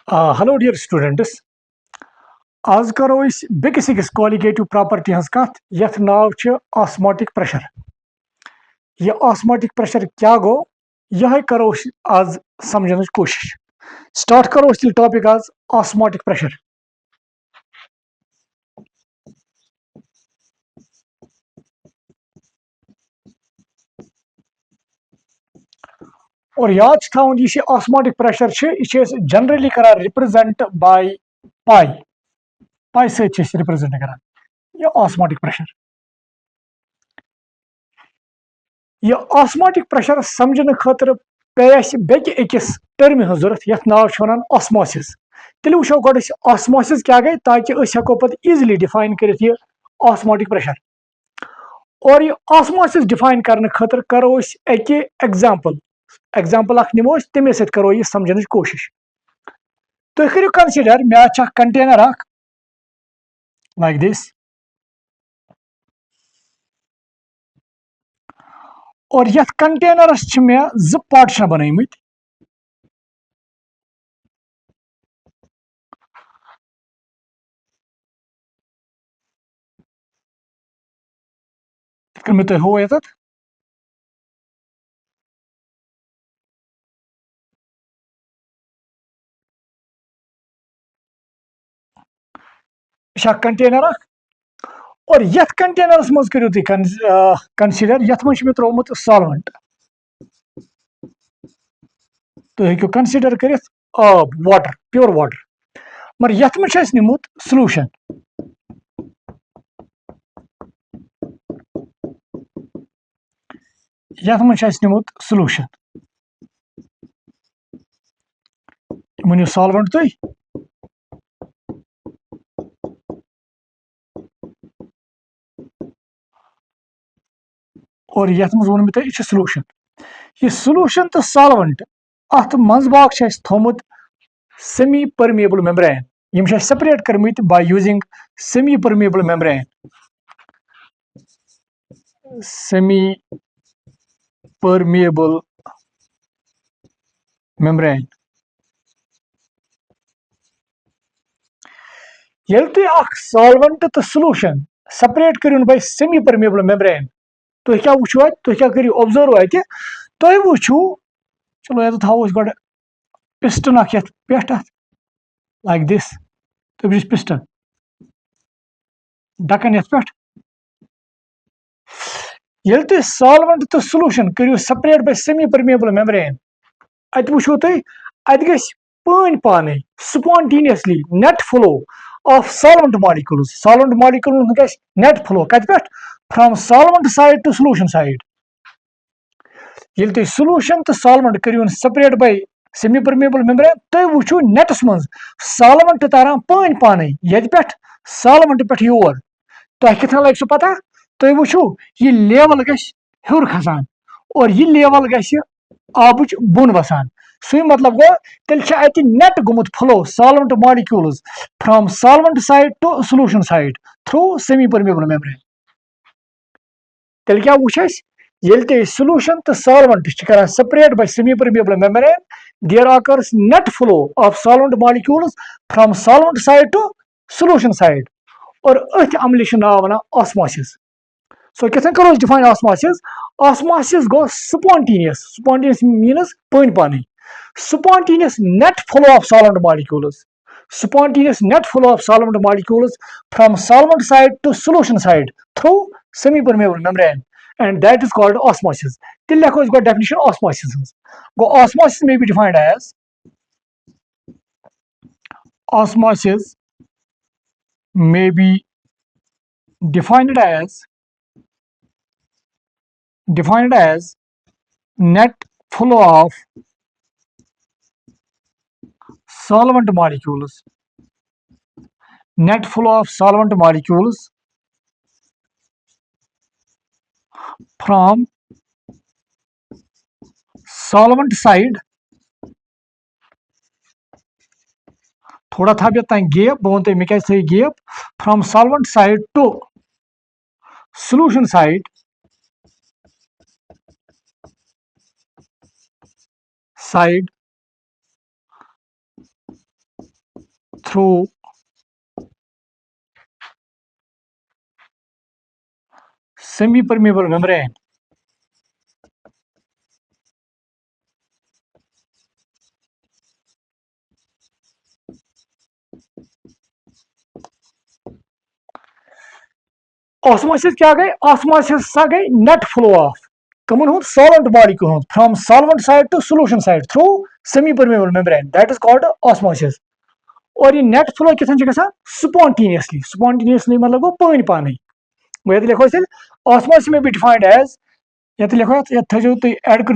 Hello, dear students. आज करो बेकिस colligative property हज कत यथ नाव ऑस्मोटिक प्रेशर। यह ऑस्मोटिक प्रेशर क्या गो यह करो आज समझने कोशिश। स्टार्ट करो टॉपिक आज ऑस्मोटिक प्रेशर। और याद थवन यह ऑस्मोटिक प्रेशर जनरली कर रिप्रेजेंट बाय पाई। पाई से रिप्रेजेंट कर यह ऑस्मोटिक प्रेशर। यह ऑस्मोटिक प्रेशर समझने खतर पे बेकिस टर्म हज जरूरत यथ नाव वन ऑस्मोसिस। तेल वो गो ऑस्मोसिस क्या गई ताकि हेको पे इजिली डिफाइन कर ऑस्मोटिक प्रेशर। और यह ऑस्मोसिस डिफाइन करने खतर करो अके एग्जाम्पल निमो तमे सत करो यह समझने कोशिश। तुम करो consider may container like this और यथ कंटेनरस मे जो पार्टीशन बनमत। मे तुम हो ये कंटेनर और यथ कंटेनरस मज करो तुम कंसिडर यथ मे त्रोमुत सॉल्वेंट। तुम हेको कंसिडर कर आब वाटर प्योर वाटर मगर यथ मे निमुत सोल्यूशन। यथ मे निमुत सोल्यूशन मनियो सॉल्वेंट तुम और यथ मज वो तुम यह सोल्यूशन। यह सोल्यूशन तो सॉल्वेंट अत मंजबाग थोमुत सेमी परमिएबल मेम्ब्रेन। यम सेपरेट करमित by using semi permeable membrane. Semi permeable membrane येल तुम सॉल्वेंट तो सोल्यूशन सेपरेट करूँ बाय सेमी परमिएबल मेम्ब्रेन तुम क्या वो तुम क्या करो ऑब्जर्व अत तुम वो चलो ये थो गो पिस्टन पे लाइक दिस तुम पिस्टन ढक्कन ये ये तुम सॉल्वेंट तो सोल्यूशन करो separate by semi permeable membrane अत वो तुम अत ग पानी पाने spontaneously net flow of solvent molecules ग नेट फ्लो कत पे from solvent side to solution side. ये तुम सोल्यूशन तो सॉल्वेंट करो separate by semi permeable membrane तुम वो नेटस मज सॉल्वेंट तारान पानी पाने ये पे सॉल्वेंट पे योर तुम कितना लगे सह पता तुम वो यह लेवल गर खसान और यह लेवल गबच बोन वसान सही मतलब गो तेल नेट गुमुत flow solvent molecules from solvent side to solution side through semi permeable membrane. तेल क्या वो येल तुम सोल्यूशन तो सॉल्वेंट कर separate by semi permeable membrane there occurs net flow of solvent molecules from solvent side to solution side और अथ अमल नाव वन ऑस्मोसिस। सो कितन करो डिफाइन ऑस्मोसिस। ऑस्मोसिस गो स्पॉन्टेनियस मीन्स पानी पानी spontaneous net flow of solvent molecules from solvent side to solution side through semi-permeable membrane and that is called osmosis. Till lekho is got definition osmosis. Go osmosis may be defined as osmosis may be defined as net flow of solvent molecules from solvent side थोड़ा था gap बह वन मे क्या gap from solvent side to solution side through semi-permeable membrane. Osmosis क्या गई? Osmosis सा गई net flow of कमन हो solvent molecule from solvent side to solution side through semi-permeable membrane. That is called osmosis. और ये नेट फ्लो कितन गसा spontaneously मतलब गो पानी पानी ये लिखो ऑस्मोसिस में भी डिफाइंड एज ये लिखो ये थो तुम ऐड कर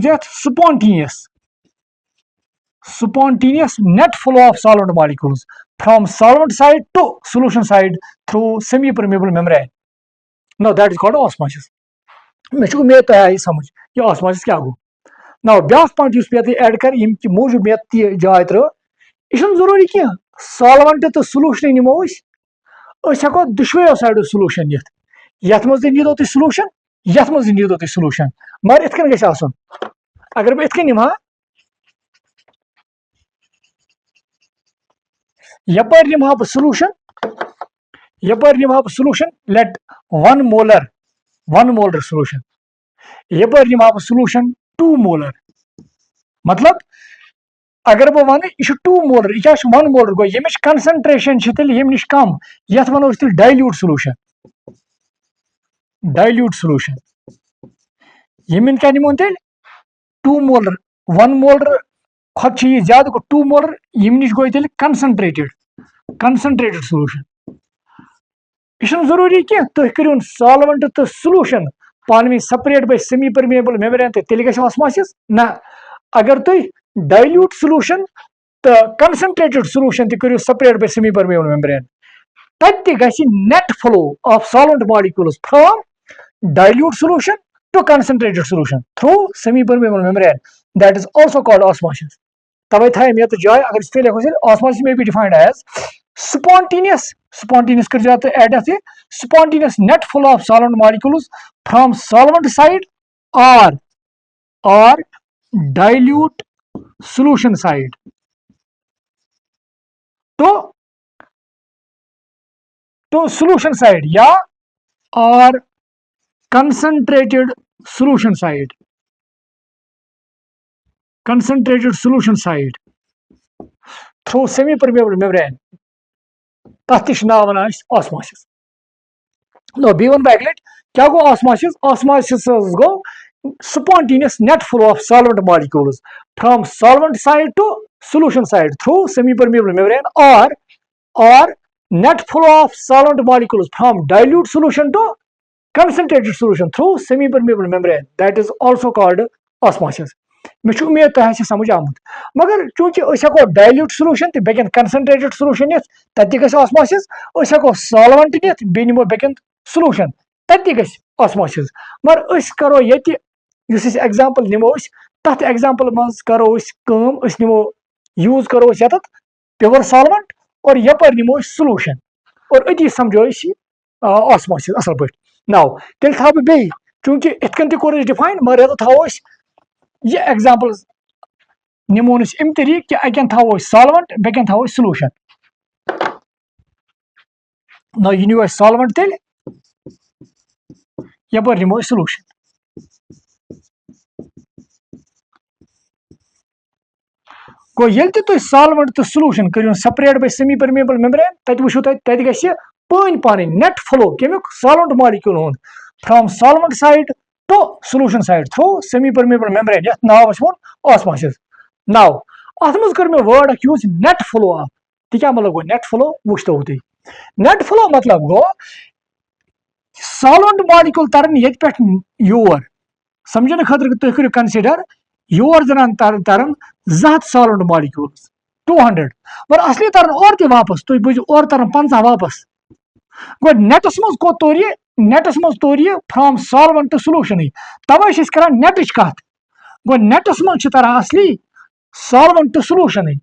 spontaneous net flow of solvent molecules from solvent side to solution side through semi-permeable membrane. Now that is called osmosis. मे उम्मीद तो है समझ ये osmosis क्या गो. Now ब्यास पॉइंट युस पे ऐड कर यम कि मौजूद मे जाय त्रो यह जरूरी कह सॉल्वेंट तो सॉल्यूशन निमो हेको दुशवेयो साइडो सॉल्यूशन नित यथ मज नीदो तुम सॉल्यूशन यथ मज नीदो तुम सॉल्यूशन मगर इत कन गछ आसन अगर मैं इत कन निमा यपर निमा बह सॉल्यूशन यपर निमा बह solution let 1 molar solution यपर Nima बह सॉल्यूशन 2 मोलर मतलब अगर बह वन यह 2 मोलर यह 1 मोलर गो यमिच कंसंट्रेशन यम निश कम यथ वनो डाइल्यूट सॉल्यूशन यमिन क्या निमोन तेल 2 मोलर 1 मोलर खत यह ज्यादा गो 2 मोलर यम निश गो तेल कंसंट्रेटेड सॉल्यूशन यह जरूरी कह तुम करो सॉल्वेंट तो सॉल्यूशन पान में separate by semi permeable membrane तो तेल गछ ऑस्मोसिस ना अगर तुम डाइल्यूट सॉल्यूशन तो कंसंट्रेटेड सॉल्यूशन करो separate by semi permeable membrane तत गछ net flow of solvent molecules from dilute solution to concentrated solution through semi-permeable membrane. That is also called osmosis. तब था ये तो जाए अगर इसके लिखो osmosis may be defined as spontaneous कर जाते ऐड है spontaneous net flow of solvent molecules from solvent side or dilute solution side to solution side या or concentrated solution side through semi-permeable membrane तथ नाव one osmosis. No, B1 backlit क्या गो osmosis? Osmosis go spontaneous net flow of solvent molecules from solvent side to solution side through semi-permeable membrane or net flow of solvent molecules from dilute solution to concentrated solution through semi-permeable membrane. That is also called osmosis. मे उम्मीद तुम समझ आमुत मगर चूंकि हेको dilute solution तो bacon concentrated solution नित तत गछ osmosis हेको solvent नित बे निमो बेकन सॉल्यूशन तत गछ ऑस्मोसिस मगर करो ये एग्जांपल निमो तथ एग्जांपल मज करो निमो यूज करो यत प्योर सॉल्वेंट और यपर निमो सॉल्यूशन और अति समझो ऑस्मोसिस असल पे नाउ तेल था बे चूंकि इतकन तोर डिफाइन मगर थो ये एग्जांपल निमोन अम तरीक कि अकन थो सॉल्वेंट बेकन थो सॉल्यूशन ना यह नो सॉल्वेंट तेल यपर निमो सॉल्यूशन गो ये तुम सॉल्वेंट तो सॉल्यूशन करो separate by semi permeable membrane तत वो तत गछ पानी पानी नेट फ्लो कमिक सॉल्वेंट मॉलिक्यूल हुन from solvent side to solution side through semi-permeable membrane. Yes, now osmosis. Now, osmosis कर में word use net flow आप. ठीक है मतलब गो net flow वुश्त होती. Net flow मतलब गो solvent molecule तरन ये पे योर. समझने खातिर तो करो consider योर जनान तरन ज़ात solvent molecules 200. पर असली तरन और ते वापस तो बुझ और तरन 50 वापस. गो नेटस मज को तोरिए नेटस मज तोरिए फ्रॉम सॉल्वेंट टू सॉल्यूशन तवे कर नेट कत गो नेटस मज तरह असली सॉल्वेंट टू सॉल्यूशन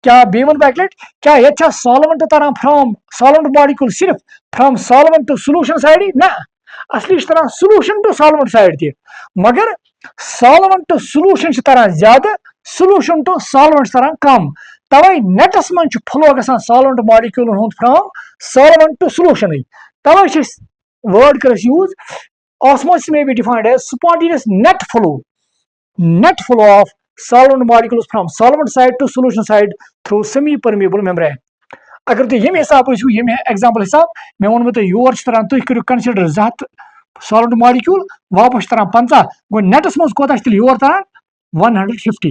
क्या B1 बैकलेट क्या ये सॉल्वेंट तरह फ्रॉम सॉल्वेंट मॉलिक्यूल सिर्फ from solvent to solution side ना असली तरह सॉल्यूशन टू सॉल्वेंट साइड थी मगर सॉल्वेंट टू सॉल्यूशन तरह ज्यादा सॉल्यूशन टू सॉल्वेंट तरह कम तवे नेटस मन फ्लो गसान सॉल्वेंट मॉलिक्यूलन हुंद फ्रॉम सॉल्वेंट टू सॉल्यूशन तवे वर्ड कर use osmosis may be defined as spontaneous net flow of solvent molecules from solvent side to solution side through semi permeable membrane अगर तुम ये हिसाब वो ये एग्जाम्पल हिसाब मे वो तुम योर तरह तुम करो कंसिडर 100 सॉल्वेंट मॉलिक्यूल वापस तरह 50 गो नेटस मज कोता योर तरह 150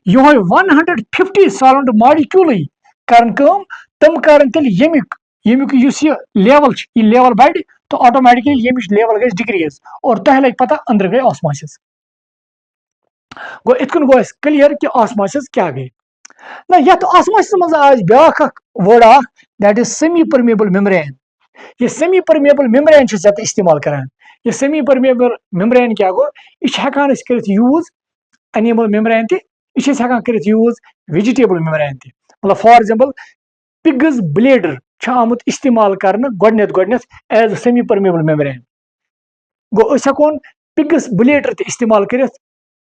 यो 150 सॉल्वेंट मॉलिक्यूल कर तम कर यमुक लेवल बढ़ तो ऑटोमेटिकली यमिच लेवल गई डिक्रीज और तह लग पता अंदर गई ऑस्मोसिस गो इतकन गो क्लियर कि ऑस्मोसिस क्या गई ना यह ऑस्मोसिस मज आज ब्याख word that is semi permeable membrane ये सेमी परमेबल मेम्ब्रेन इस्तेमाल करान ये सेमी परमेबल मेम्ब्रेन क्या गो यह यूज एनिमल मेम्ब्रेन तक यूज वेजिटेबल मेम्ब्रेन मतलब फॉर एग्जांपल पिग्स ब्लेडर आमुत इस्तेमाल कर गोडनेथ एज सेमी परमेबल मेम्ब्रेन गो हेकोन पिग्स ब्लेडर इस्तेमाल कर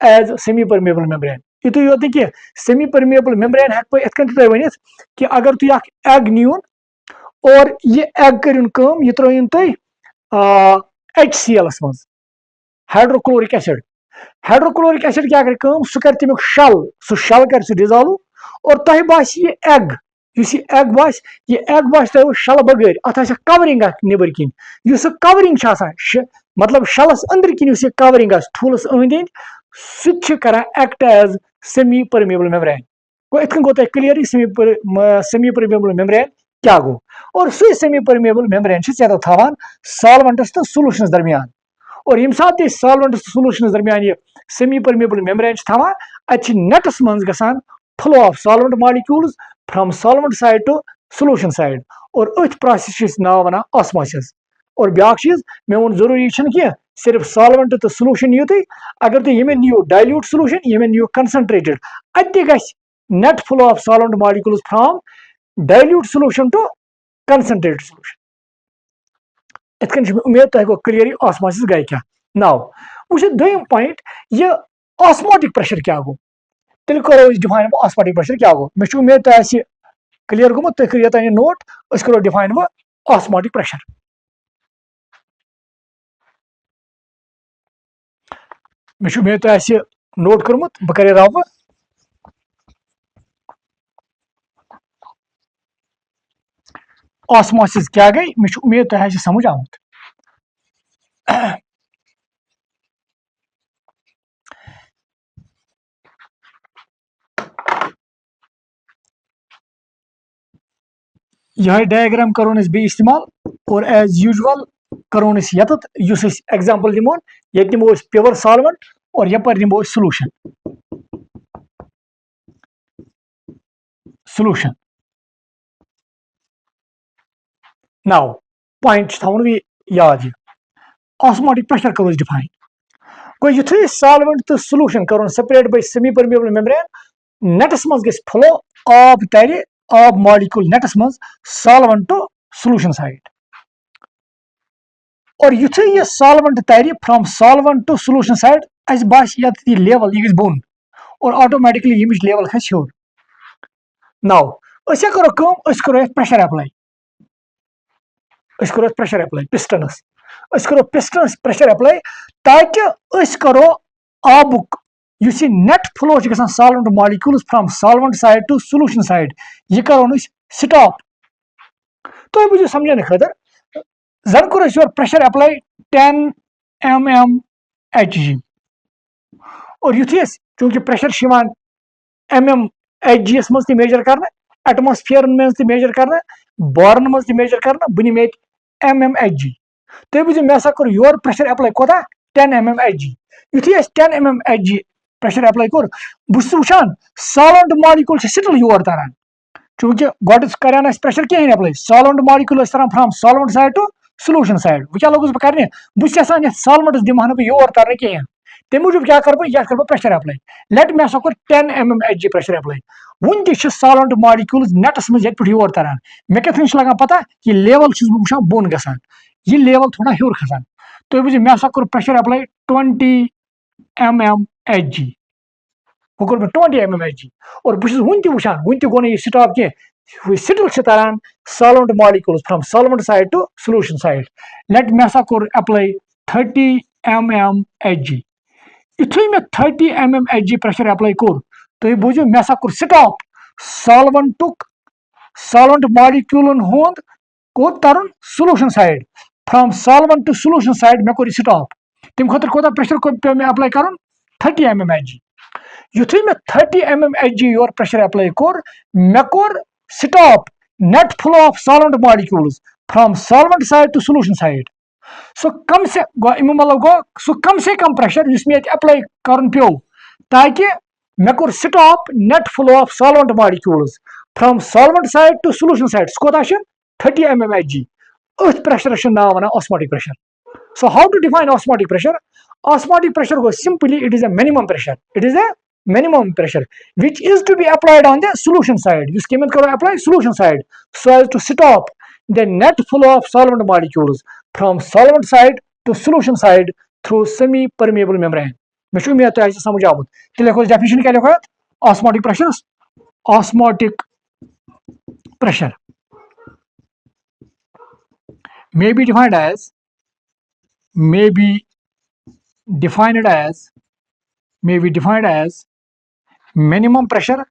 एज सेमी परमेबल मेम्ब्रेन युत योत कि सेमी परमेबल मेम्ब्रेन हेक पे वन कि अगर तुम एग नीन और ये एग कर त्रोन तुम HCl मज हाइड्रोक्लोरिक एसिड क्या कर सह कर तमिक शल कर डिजॉल्व और तह बास ये एग एग बास तह शल बगैर अत कवरिंग नबर किन कवरिंग मतलब शलस अंदर किन कवरिंग ठूलस अंद सह act as semi permeable membrane गो इत गो तुम क्लियर सेमी परमेबल मेम्ब्रेन क्या गो और सह सेमी परमेबल मेम्ब्रेन थावान सॉल्वेंटस तो सॉल्यूशंस दरमियान और यम सात सॉल्वेंटस तो सॉल्यूशंस दरमियान ये सेमी परमेबल मेम्ब्रेन थावान अत नेटस मज गसान flow of solvent molecules from solvent side to solution side और अथ प्रोसेस नाव वन ऑस्मोसिस और ब्याक चीज मे वो जरूरी कह सिर्फ सॉल्वेंट तो सॉल्यूशन नियो तुम अगर तुम ये नियो डाइल्यूट सॉल्यूशन ये नियो कंसंट्रेटेड अत net flow of solvent molecules from dilute solution to concentrated solution इत उम्मीद तुम गो क्लियर ऑस्मोसिस गई क्या नाउ वो दोम पॉइंट ये ऑस्मोटिक प्रेशर क्या गो तेल करो डिफाइन ऑस्मोटिक प्रेशर क्या गो मे उम्मीद तुम क्लियर गोमुत तुम करो ये नोट करो डिफाइन वो ऑस्मोटिक प्रेशर मे उम्मीद तुम नोट कर्मुत बह कर रव ऑस्मोसिस क्या गई मे उम्मीद तुम समझ आमुत यह डायग्राम करोन बे इस्तेमाल और एज यूजुअल करोन यत एग्जाम्पल दिमोन ये निमो प्योर सॉल्वेंट और यपर निमो सॉल्यूशन नाउ पॉइंट थवन याद ऑस्मोटिक प्रेशर करो डिफाइन गो युथे सॉल्वेंट तो सॉल्यूशन करोन separate by semi permeable membrane नेटस मज गस फ्लो आब तर आब मॉलिक्यूल नेटस मज सॉल्वेंट टू सॉल्यूशन साइड और युथे ये सॉल्वेंट तर from solvent to solution side अस बास यत लेवल ये बोन और ऑटोमेटिकली यमिच लेवल खस हूर नाउ करो प्रेशर अप्लाई प्रेशर अप्लाई पिस्टनस करो पिस्टनस प्रेशर अप्लाई ताकि करो आबुक net flow solvent molecules from solvent side to solution side यह करो स्टॉप तो बुझो समझने खतर जन करो योर प्रेशर अप्लाई 10 mm Hg और युथे चूंकि प्रेशर mm Hg मज मेजर कर एटमॉस्फेयर मज मेजर कर बोरन मज मेजर कर बन mm Hg तुम बुझो मे कर योर प्रेशर अप्लाई कोता 10 mm Hg युथे 10 mm Hg प्रेशर अप्लाई कोर बहुत वुचान सॉल्वेंट मॉलिक्यूल स्टिल योर तरह चूंकि गोड करान प्रेशर कहें अप्लाई सॉल्वेंट मॉलिक्यूल तरह from solvent side to solution side वो क्या लोगस बह कर बहुत सॉल्वेंट्स दिमा बह योर तरह कहें तम मूजूब क्या कर बह प्रेशर अप्लाई लेट मे कर 10 mm Hg pressure apply one तक सॉल्वेंट मॉलिक्यूल्स नेटस मज ये योर तरह मे कथन लगा पता ये लेवल वो बोन गसान ये लेवल थोड़ा हूर खसान तो बुझो मे कर प्रेशर अप्लाई 20 mm Hg वो कोर 20 mmHg और बहुत वन तुचान वन गो ना स्टॉप कह स्टिल तरह solvent molecules from solvent side to solution side let मे हसा कोर अप्लाई 30 mmHg युथु मे 30 mmHg प्रेशर अप्लाई कोर तुम बूझो मे हसा कोर स्टॉप सॉल्वेंट मॉलिक्यूलन हुंद कोत तरन solution side from solvent to solution side मे कोर स्टॉप तम खुद कोता प्रेशर पे मे अप्लाई कर 30 mmHg युथु मे 30 mmHg योर प्रेशर अप्लाई कोर मे कोर stop net flow of solvent molecules from solvent side to solution side सो कम से मतलब गो सो कम से कम प्रेशर जिस मे अप्लाई कर पे ताकि मे कोर stop net flow of solvent molecules from solvent side to solution side कोता 30 mmHg अथ प्रेशर नाव वन osmotic pressure so how to define osmotic pressure goes simply it is a minimum pressure which is to be applied on the solution side use kemet karo apply solution side so as to stop the net flow of solvent molecules from solvent side to solution side through semi permeable membrane me chu umeed toj samajh aamut to lekho definition kya lekho osmotic pressure may be defined as may be defined as minimum pressure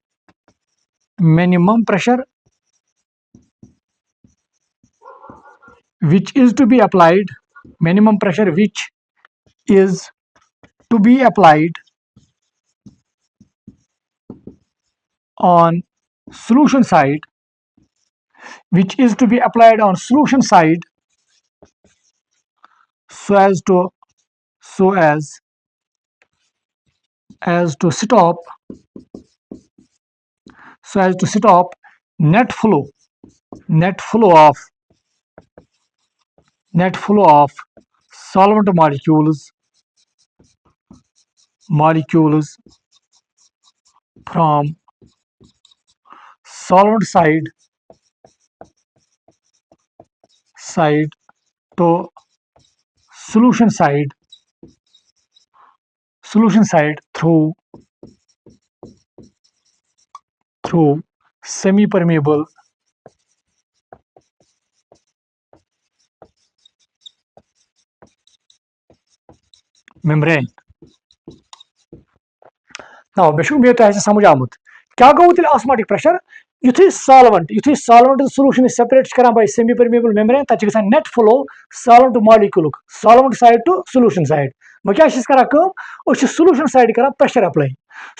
which is to be applied on solution side so as to stop net flow of solvent molecules from solvent side to solution side through semi permeable membrane now मे उम्मीद तो समझ आमुत क्या गो तेल osmotic pressure युथु solvent solution separate करान बाय सेमी परमेबल मेम्ब्रेन तत गसान net flow solvent molecule solvent side to solution side वो क्या करा सॉल्यूशन साइड करा प्रेशर अप्लाई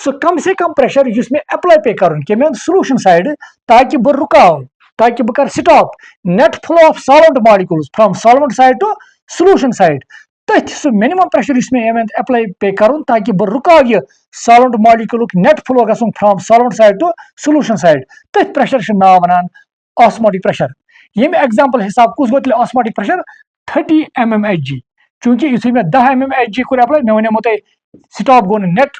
सो कम से कम प्रेशर जिस में अप्लाई पे कर सॉल्यूशन साइड ताकि बह रुकाव ताकि बह कर stop net flow of solvent molecules from solvent side to solution side तथ सो मिनिमम प्रेशर जिस में अप्लाई पे कर ताकि बह रुकाव यह सॉल्वेंट मॉलिक्यूल नेट फ्लो गसन from solvent side to solution side तथ प्रेशर नाव वनान ऑस्मोटिक प्रेशर ये एग्जांपल हिसाब कुछ गो तेल ऑस्मोटिक प्रेशर 30 mmHg चूंकि युथु मे 10 mmHg कोर अप्लाई मे वनेमो तय स्टॉप गो net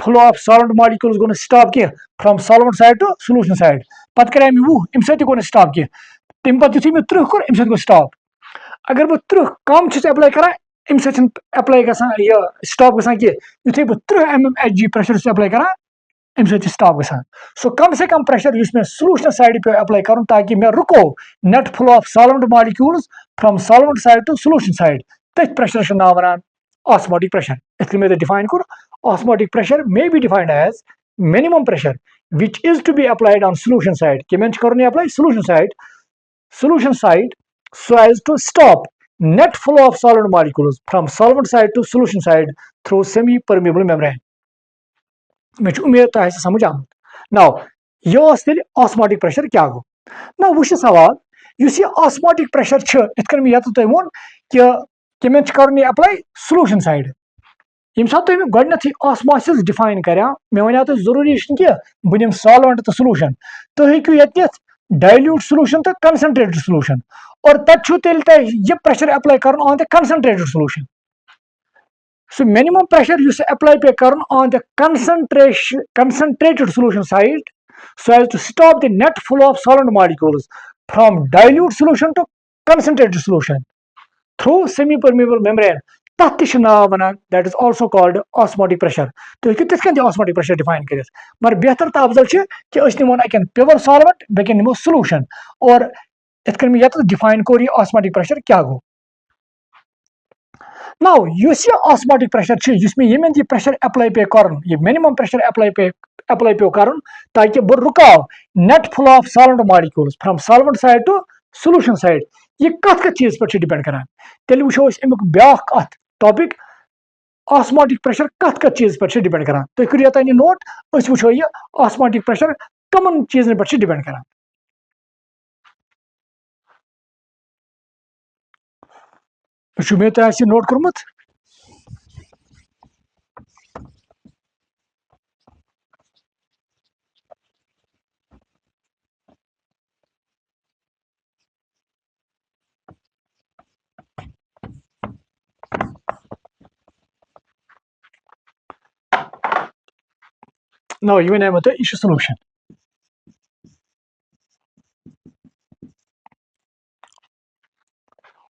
flow of solvent molecules गो स्टॉप कह from solvent side to solution side पत करे मे 20 अम सत गो स्टॉप कह तम पत युथु मे 30 कोर अम सत गो स्टॉप अगर बह 30 कम अप्लाई करान अम सत अप्लाई गसान स्टॉप गसान कह युथु बह 30 mmHg प्रेशर अप्लाई करान अम सत स्टॉप गसान सो कम से कम प्रेशर जिस में सॉल्यूशन साइड पे अप्लाई कर ताकि मैं रुको net flow of solvent molecules from solvent side to solution side तथ प्रेशर नाव वनान ऑस्मोटिक प्रेशर इतने में डिफाइन कर osmotic pressure may be defined as minimum pressure which is to be applied on solution side kemen karne apply solution side so as to stop net flow of solid molecules from solvent side to solution side through semi permeable membrane मे उम्मीद तो समझ आमुत now यह osmotic pressure क्या गो ना वो सवाल osmotic pressure इत कन मे तुम वो कि कमें कर अप्लाई सॉल्यूशन साइड ये सात गोथी ऑस्मोसिस डिफाइन कर मे वन तो जरूरी कह बह निम सॉल्वेंट तो सॉल्यूशन तुम हेकू ये डाइल्यूट सॉल्यूशन तो कंसंट्रेटेड सॉल्यूशन और तब तेल यह प्रेशर अप्लाई कर on the concentrated solution so minimum pressure you apply पे कर on the concentrated solution side so as to stop the net flow of solid molecules from dilute solution to concentrated solution through semi permeable membrane तथ तह नाव वनान that is also called osmotic pressure तो हेकि तिथ कन osmotic pressure define कर मगर बेहतर तो अफजल कि निमोन अकन प्योर सॉल्वेंट बेकन निमो सोल्यूशन और इत कन ये डिफाइन कोर यह ऑस्मोटिक प्रेशर क्या गो नाउ युस यह ऑस्मोटिक प्रेशर ये यह प्रेशर अप्लाई पे कर मिनिमम प्रेशर अप्लाई पे कर ताकि बह रुकाव net flow of solvent molecules from solvent side to solution side यह कत चीज पे डिपेंड करान तेल वो अमुक ब्या टॉपिक ऑस्मोटिक प्रेशर कत चीज पे डिपेंड करान तुम करो ये नोट वो यह ऑस्मोटिक प्रेशर कमन चीजन पे डिपेंड करान मे तुम नोट कोर्मुत नो ये वन तो यह सोल्यूशन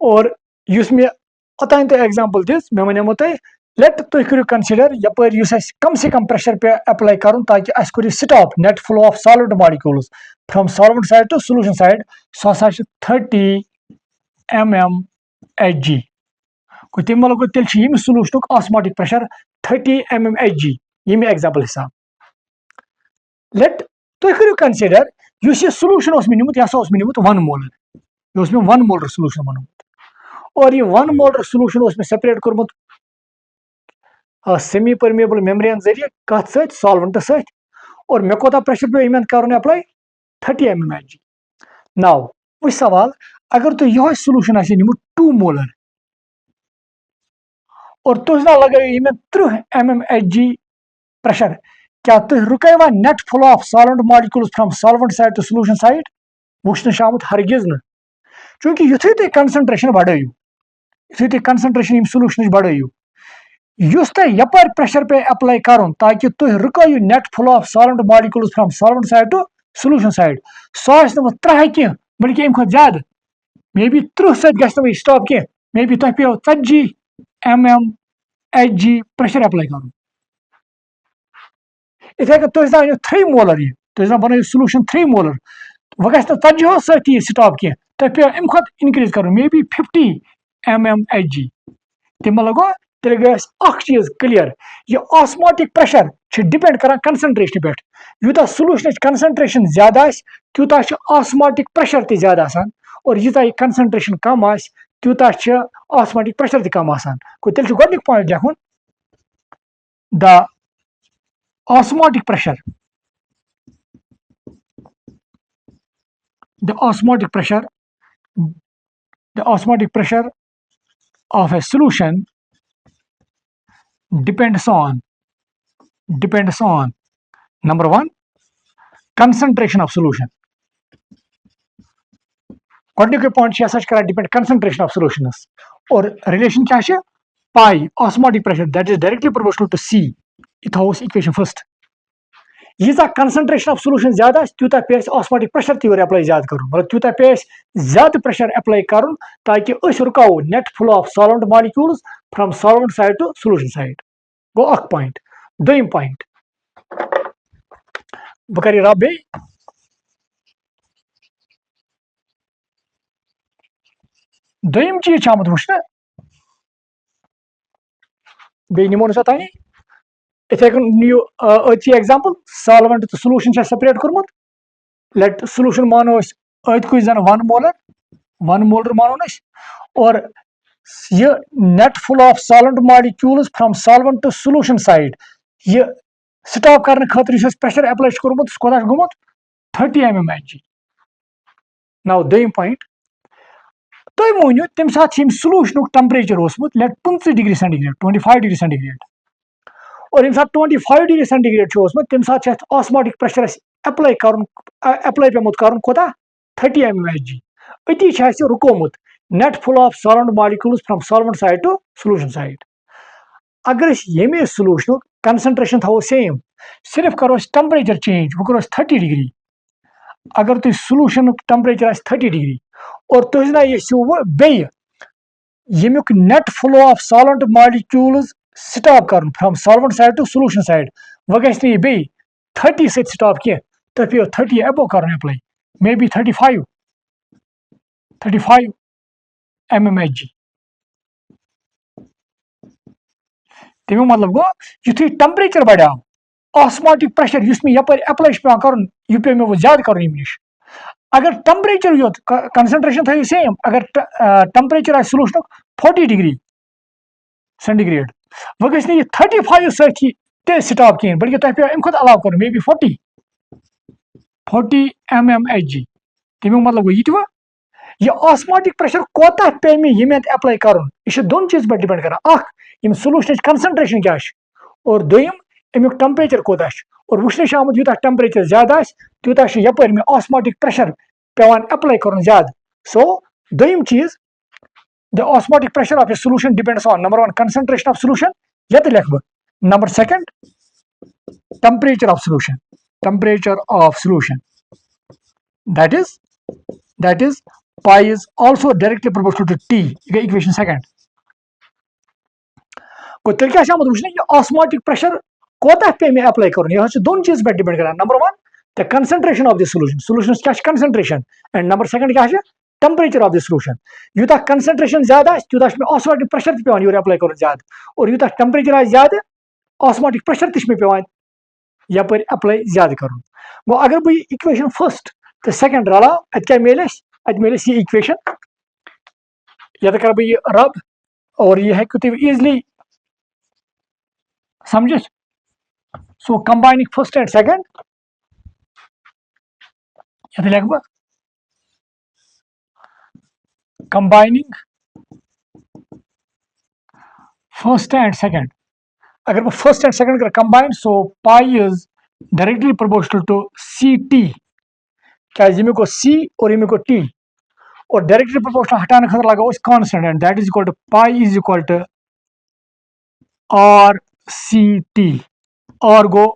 और मे ओतान तो एग्जाम्पल दिस मे वनो तुम लेट तुम करो कंसिडर यपर कम से कम प्रेशर पे अप्लाई कर ताकि अस कर stop net flow of solvent molecules from solvent side to solution side so 30 mmHg तम मतलब तेल सोल्यूशन ऑस्मोटिक प्रेशर 30 mmHg ये एग्जाम्पल हिसाब लेट तुम करो कंसिडर यह सोल्यूशन मे निमुत यह मे निमुत 1 मोलर यह मे 1 मोलर सोल्यूशन वनुत और ये 1 मोलर सोल्यूशन में सेपरेट कोर्मुत सेमी परमेबल मेम्ब्रेन जरिए कत सॉल्वेंट सत और मे कोता प्रेशर पे इमें कर अप्लाई 30 mmHg नाउ वो सवाल अगर तुम यह सोल्यूशन निमुत 2 मोलर और तुम लगे इमें 30 mmHg प्रेशर क्या तुम रुकवा net flow of solvent molecules from solvent side to solution side वुचन आमुत हरगिज न चूंकि युथु तुम कंसंट्रेशन बढ़ो यु तुम कंसंट्रेशन सोल्यूशन बढ़ो युस तुम यपर प्रेशर पे अप्लाई कर ताकि तुम रुको net flow of solvent molecules from solvent side to solution side so 3 कह बल्कि अम खुद ज्यादा मे बी 30 सत स्टॉप कह मे बी तुम पे 40 mmHg प्रेशर अप्लाई कर इथे कन तुम 3 मोलर यह तुम बनो सोल्यूशन 3 मोलर वह गि 40 सती स्टॉप कह तुम पे अम खुद इनक्रीज कर मे बी 50 mmHg तम लगो तेल गई चीज क्लियर यह ऑस्मोटिक प्रेशर डिपेंड कर कंसंट्रेशन पे यूता सोल्यूशन कंसंट्रेशन ज्यादा तूता ऑस्मोटिक प्रेशर तक ज्यादा और यूता यह कंसंट्रेशन कम तूता ऑस्मोटिक प्रेशर तक कम तेल गोडनिक पॉइंट लिखुन the osmotic pressure the osmotic pressure of a solution depends on number 1 concentration of solution गोडनिक point यह कर डिपेंड concentration of solution और रिलेशन क्या है pi osmotic pressure that is directly proportional to c यह equation first यीजा concentration of solution ज्यादा तूता पे ऑस्मोटिक प्रेशर तोर अप्लाई ज्यादा कर मतलब तूता पे ज्यादा प्रेशर अप्लाई कर ताकि रुकाओ net flow of solvent molecules from solvent side to solution side गो अख पॉइंट दोम पॉइंट बह कर रब बे दोम चीज आमुत वुचन बे निमो ना तानी इथे कन नियो अथी एग्जांपल सॉल्वेंट तो सोल्यूशन सेपरेट कोर्मुत लेट सोल्यूशन मानो अथ जन 1 मोलर मानो और ये net flow of solvent molecules from solvent to solution side ये स्टॉप करने खतर प्रेशर अप्लाई कोर्मुत कोता गोमुत 30 mmHg नाउ दोम पॉइंट तुम वनो तम सात सोल्यूशन टेम्परेचर ओसमुत let 25 degree centigrade 25 degree centigrade और यम सात 25 डिग्री सेंटीग्रेड तम सात ऑस्मोटिक प्रेशर अप्लाई पेमुत कर कोता 30 mmHg अति रुकोमुत net flow of solvent molecules from solvent side to solution side अगर ये सोल्यूशन कंसंट्रेशन थो सेम सिर्फ करो टेम्परेचर चेंज वो करो 30 डिग्री अगर तुम सोल्यूशन टेम्परेचर 30 डिग्री और तुम ना यह बे यमुक net flow of solvent molecules stop कर from solvent side to solution side वह गई ये बे 30 सत स्टॉप कह तथ पे 30 एबो कर अप्लाई मे बी 35 mmHg तमु मतलब गो युथु टेम्परेचर बढ़ाव ऑस्मोटिक प्रेशर मे यपर अप्लाई पे कर यह पे मे ज्यादा कर नश अगर टेम्परेचर योत कंसंट्रेशन थो सेम अगर टेम्परेचर सॉल्यूशन 40 डिग्री सेंटीग्रेड वह गई 35 सही स्टॉप कहें बल्कि तुम पे अम अलाव कर मे बी 40 mmHg तमु मतलब गो यह ऑस्मोटिक प्रेशर कोता पे मे ये अप्लाई कर दोन चीज पे डिपेंड कर सॉल्यूशन कंसंट्रेशन क्या और दोम अमुक टेम्परेचर कोता और वुचन आमुत यूत टेम्परेचर ज्यादा तूत यपर मे ऑस्मोटिक प्रेशर पेवान अप्लाई कर ज्यादा सो दोम चीज the osmotic pressure of A solution depends on number 1 concentration of solution ये लिख बह number 2 temperature of solution that is pi is also directly proportional to T equation second को तेल क्या मतलब वुचन यह ऑस्मोटिक प्रेशर कोता पे मे अप्लाई कर यह दोन चीज पे डिपेंड कर number 1 the concentration of the solution क्या कंसंट्रेशन एंड नंबर 2 क्या temperature of the solution Utah concentration ज्यादा तूत ऑस्मोटिक प्रेशर पे यूर अप्लाई कर ज्यादा और यूता टेम्परेचर ज्यादा ऑस्मोटिक प्रेशर तह पे यपर अप्लाई ज्यादा कर गो अगर बह इक्वेशन फर्स्ट तो सेकंड रला अत क्या मिले ये इक्वेशन ये कर बह रब और यह हेकु तुम इजली समझ so combining first and second ये लिख बह कंबाइनिंग फर्स्ट एंड सेकंड अगर बह फर्स्ट एंड सेकंड कर combine so pi is directly proportional to C T क्या यमी को सी और यमी को टी और डायरेक्टली प्रोपोर्शनल हटाने खतर लगाओ constant and that is equal to pi is equal to R C T और गो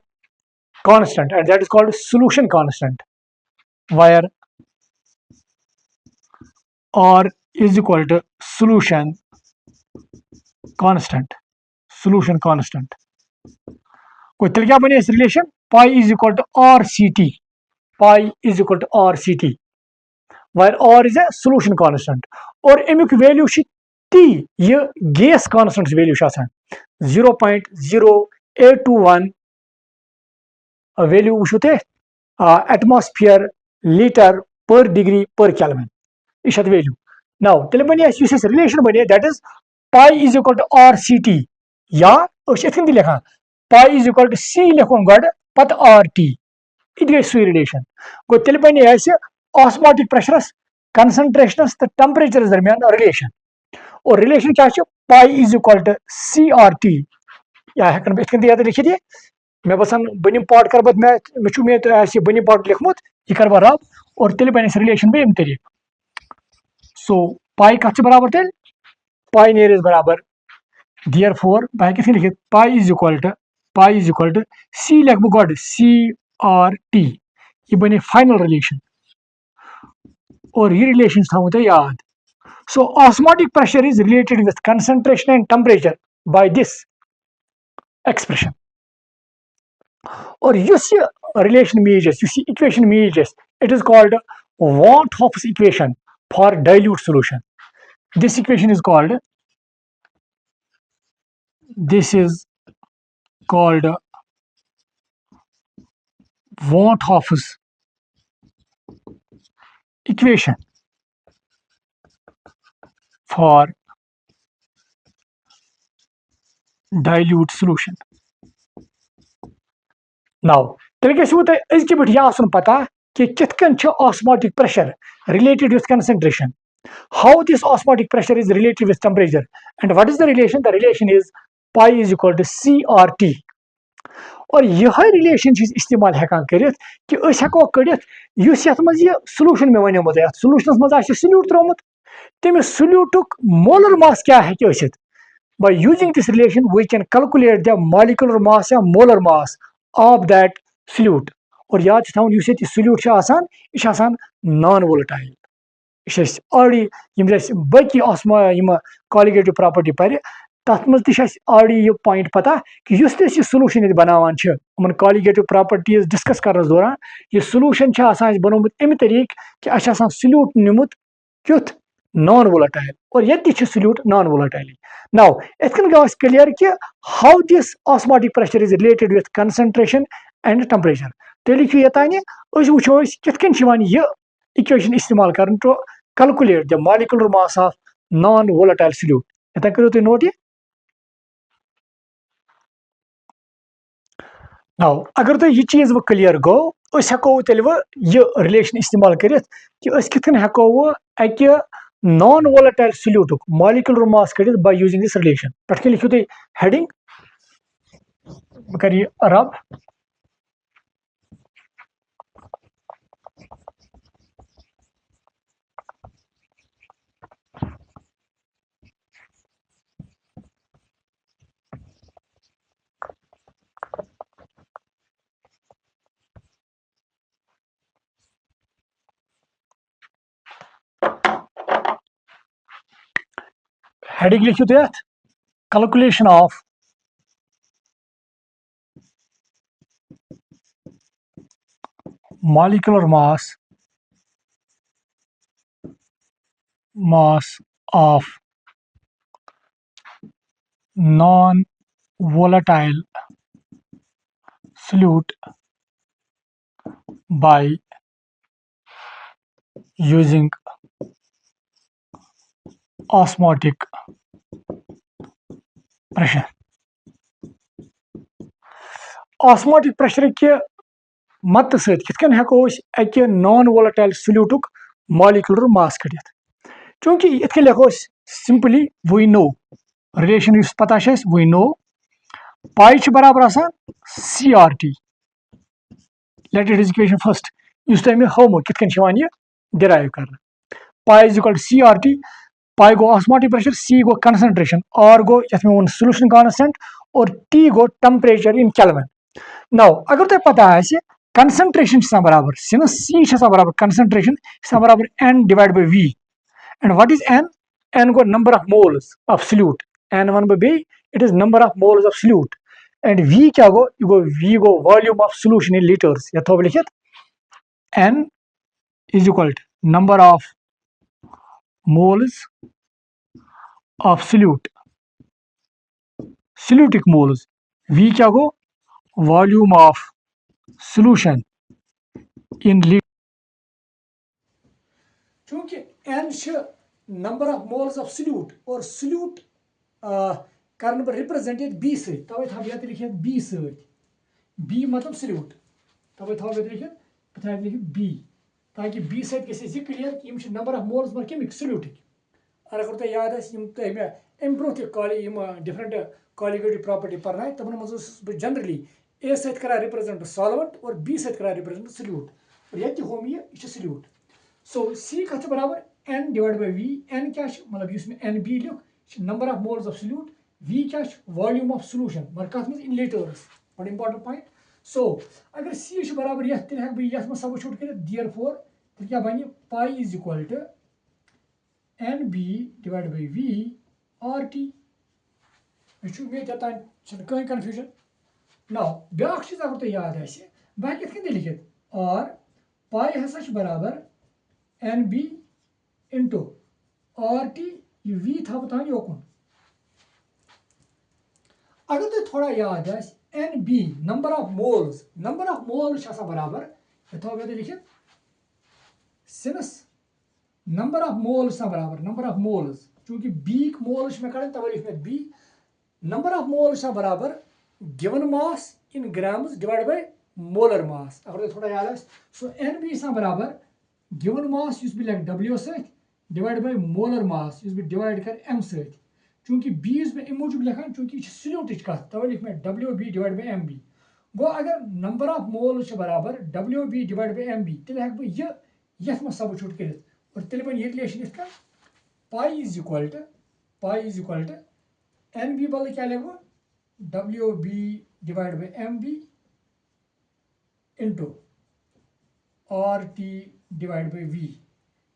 constant and that is called solution constant where R is equal to solution constant कोई तेल क्या बने इस relation pi is equal to RCT where R is a solution constant और अमुक value T यह गैस कांस्टेंट वैल्यू 0.0821 वैल्यू वुचो ते एटमॉस्फेयर लीटर पर डिग्री पर केल्विन यह वैल्यू नाउ तेल बने रिलेशन बने that is pi is equal to R C T या इथन लिखान pi is equal to C लिखोन गड पत आर टी इत गई सू रिलेशन गो तेल बने ऑस्मोटिक प्रेशरस कंसंट्रेशनस तो टेम्परेचर दरमियान रिलेशन और रिलेशन क्या pi is equal to C R T या हेकन इथन याद लिखित ये मे बसान बनिम पार्ट कर बह मे बनिम पार्ट लिखमुत यह कर रब और तेल बने रिलेशन बे तरीक सो पाई कत बराबर तेल पाई नेर बराबर देयरफॉर बह किथ लिखित पाई इज इक्वल टू सी लिख बह गड सी आर टी यह बने फाइनल रिलेशन और ये रिलेशन थो तुम याद so osmotic pressure is related with concentration and temperature by this expression और रिलेशन मीज इक्वेशन मीज it is called van't Hoff's equation for dilute solution. This equation is called Van 't Hoff's equation for dilute solution. Now, तेल अजक पे यह पता कि कित कन osmotic pressure related with concentration, how this osmotic pressure is related with temperature, and what is the relation? The relation is pi is equal to CRT. और यह relation इस्तेमाल हेकान करित कि हेको कड़ित युस यथ मज यह सॉल्यूशन मे वनेमुत यथ सॉल्यूशनस मज आसि सॉल्यूट त्रोमुत तमिस सॉल्यूटुक मोलर मास क्या हेके Asit by using this relation we can calculate the molecular mass या molar mass of that solute और याद थवन युस ये सॉल्यूट आसान यह आसान नॉन वोलेटाइल ऑलरेडी बाकी ऑस्मा कॉलिगेटिव प्रॉपर्टी पर तथ मज ऑलरेडी यह पॉइंट पता कि ये सोल्यूशन ये बनावान उन कॉलिगेटिव प्रॉपर्टीज डिस्कस करने दौरान यह सोल्यूशन बनोमुत अमि तरीक कि सोल्यूट निमुत क्युथ नॉन वोलेटाइल और ये सोल्यूट नॉन वोलेटाइल नाउ इतन गो क्लियर कि how this osmotic pressure is related with concentration and temperature तो लिखो ये तान वो कितन यह इक्वेशन इस्तेमाल कर to calculate the molecular mass of non volatile solute इतन करो तुम नोट नाउ अगर तो यह चीज वो क्लियर गो हेको तेल वो यह रिलेशन इस्तेमाल कर कितन हेको वो अकि non volatile solute molecular mass कड़ बाय यूजिंग दिस रिलेशन पे लिखो तुम हेडिंग कर रब हेडिंग लिखो तुम calculation of molecular mass of non volatile solute by using osmotic pressure. Osmotic pressure के मत सतन हेको अकि नॉन वोलेटाइल सोल्यूटुक मॉलिक्यूलर मास कड़ित चूंकि इतन लिखो सिंपली वी नो रिलेशन पता वी नो पाई बराबर CRT let it is equation first तुम होमो कितन यह डिराइव कर पाई is equal CRT pi go osmotic pressure C go concentration R गो ये वो सोल्यूशन कांस्टेंट और T go temperature in kelvin now अगर तुम पता कंसंट्रेशन बराबर सिंस C बराबर कंसंट्रेशन बराबर N divide by V and what is N गो number of moles of solute N वन बे it is number of moles of solute and V क्या गो V गो volume of solution in litres ये थो लिखित N is equal to number of moles of solutic moles V क्या गो volume of solution in liter चूंकि N number of moles of solute और solute करने पर रिप्रेजेंट B से तवे था ये लिखित B से B मतलब solute तवे था ये लिखित B ताकि B से गि क्लियर कि नंबर ऑफ मोल्स मर कमिक सोल्यूट अगर तुम याद अम ब्रो डिफरेंट कॉलिगेटिव प्रॉपर्टी पढ़ना तमन मज generally A sir represent solvent और B सर रिप्रेजेंट सोल्यूट और ये होम ये सोल्यूट सो C कत बराबर N divide by V N क्या मतलब NB लिख number of moles of solute V क्या वॉल्यूम ऑफ सोल्यूशन मगर कत मज इन लीटर्स बड़ा इंपॉर्टेंट पॉइंट सो अगर C बराबर ये तेल हेक बह ये सबूट कर देयरफॉर तेल क्या बन pi is equal to NB divided by V RT मे कहीं कन्फ्यूजन नाउ ब्याक चीज अगर तुम याद बह कन लिखित R पाई हसा बराबर NB इंटू RT यह V थो तान योकुन अगर तुम थोड़ा याद NB नंबर ऑफ मोल्स बराबर ये थो लिखित सिंस नंबर ऑफ मोल्स बराबर नंबर ऑफ मोल्स चूंकि B मोल्स में कड़न तवे लिख में B नंबर ऑफ मोल्स बराबर given mass in grams divide by molar mass अगर थोड़ा याद सो NB बराबर गिवन मास बह लिख W सत डिवाइड बाय मोलर मास बह डिवाइड कर M सत चूंकि B अम मूजूब लिखान चूंकि सोल्यूट कत तवे लिख में WB डिवाइड बाय MB गो अगर नंबर ऑफ मोल्स बराबर WB डिवाइड बाय MB तेल हेक बह यह मे सबूट कर और तेल बन यह रिलेशन इथ pi is equal to NB बल क्या लिखो WB divide by MB into RT divide by V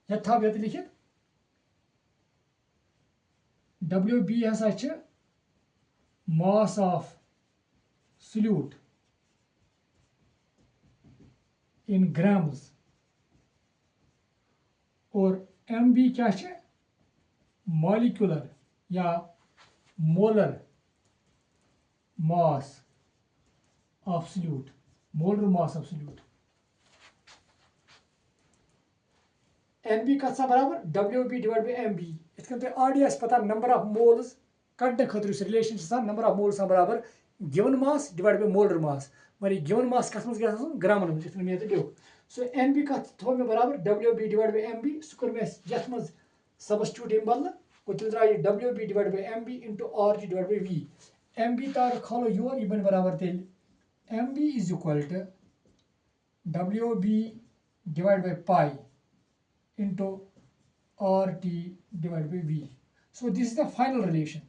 ये था ये लिखित WB हसा mass of solute in grams और MB क्या molecular या molar mass of solute, molar mass of solute. NB का बराबर WB divided by MB. इतने तो RDS पता number of moles कटने खतर रिलेशन number of moles बराबर given mass divided by molar mass. मरी given mass कस मस गया ग्राम में जितने में तो दियो. So NB का थोड़ा में बराबर WB divided by MB. सुकर में जत मस substitute इन बदला को तिल राय WB divided by MB into RG divided by V. MB तार खालो योर ये बन बराबर तेल MB is equal to WB divided by pi into RT divided by V. So this is the final relation.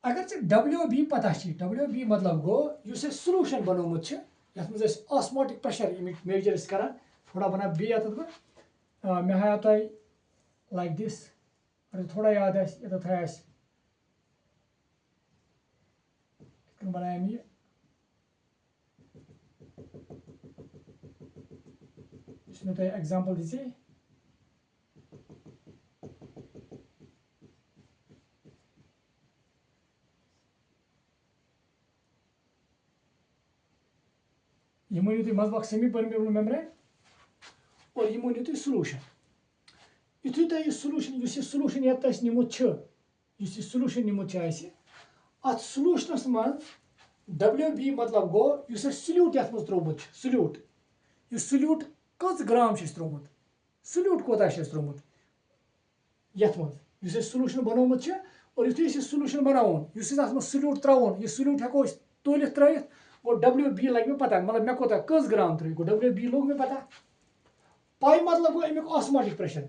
अगर से WB पता WB मतलब गो युस सॉल्यूशन बनोमुत छ यथ मज ऑस्मोटिक प्रेशर इमिक मेजर करान थोड़ा बना बे यत मे हाया तय लाइक दिस अगर थोड़ा याद आस यत था आस बनाया ये इसमें तो एग्जांपल दीजिए ये मानियो तुम मजबक सेमी परमेबल मेम्ब्रेन और ये मानियो तुम सॉल्यूशन युथु तुम ये सॉल्यूशन ये तस निमुत छ युस सॉल्यूशन निमुत छ आसि अत सॉल्यूशनस मन WB मतलब गो युस सॉल्यूट यत मज त्रोमुत छ सॉल्यूट यु सॉल्यूट कस ग्राम छ त्रोमुत सॉल्यूट कोता छ त्रोमुत यत मज युस सॉल्यूशन बनोमुत छ और युथु इस सॉल्यूशन बनावन युस अत मज सॉल्यूट त्रावन ये सॉल्यूट हको तोलित त्रयित और WB लग में पता मतलब मे कोता कस ग्राम त्र गो WB लोग में पता पाई मतलब गो अमिक ऑस्मोटिक प्रेशर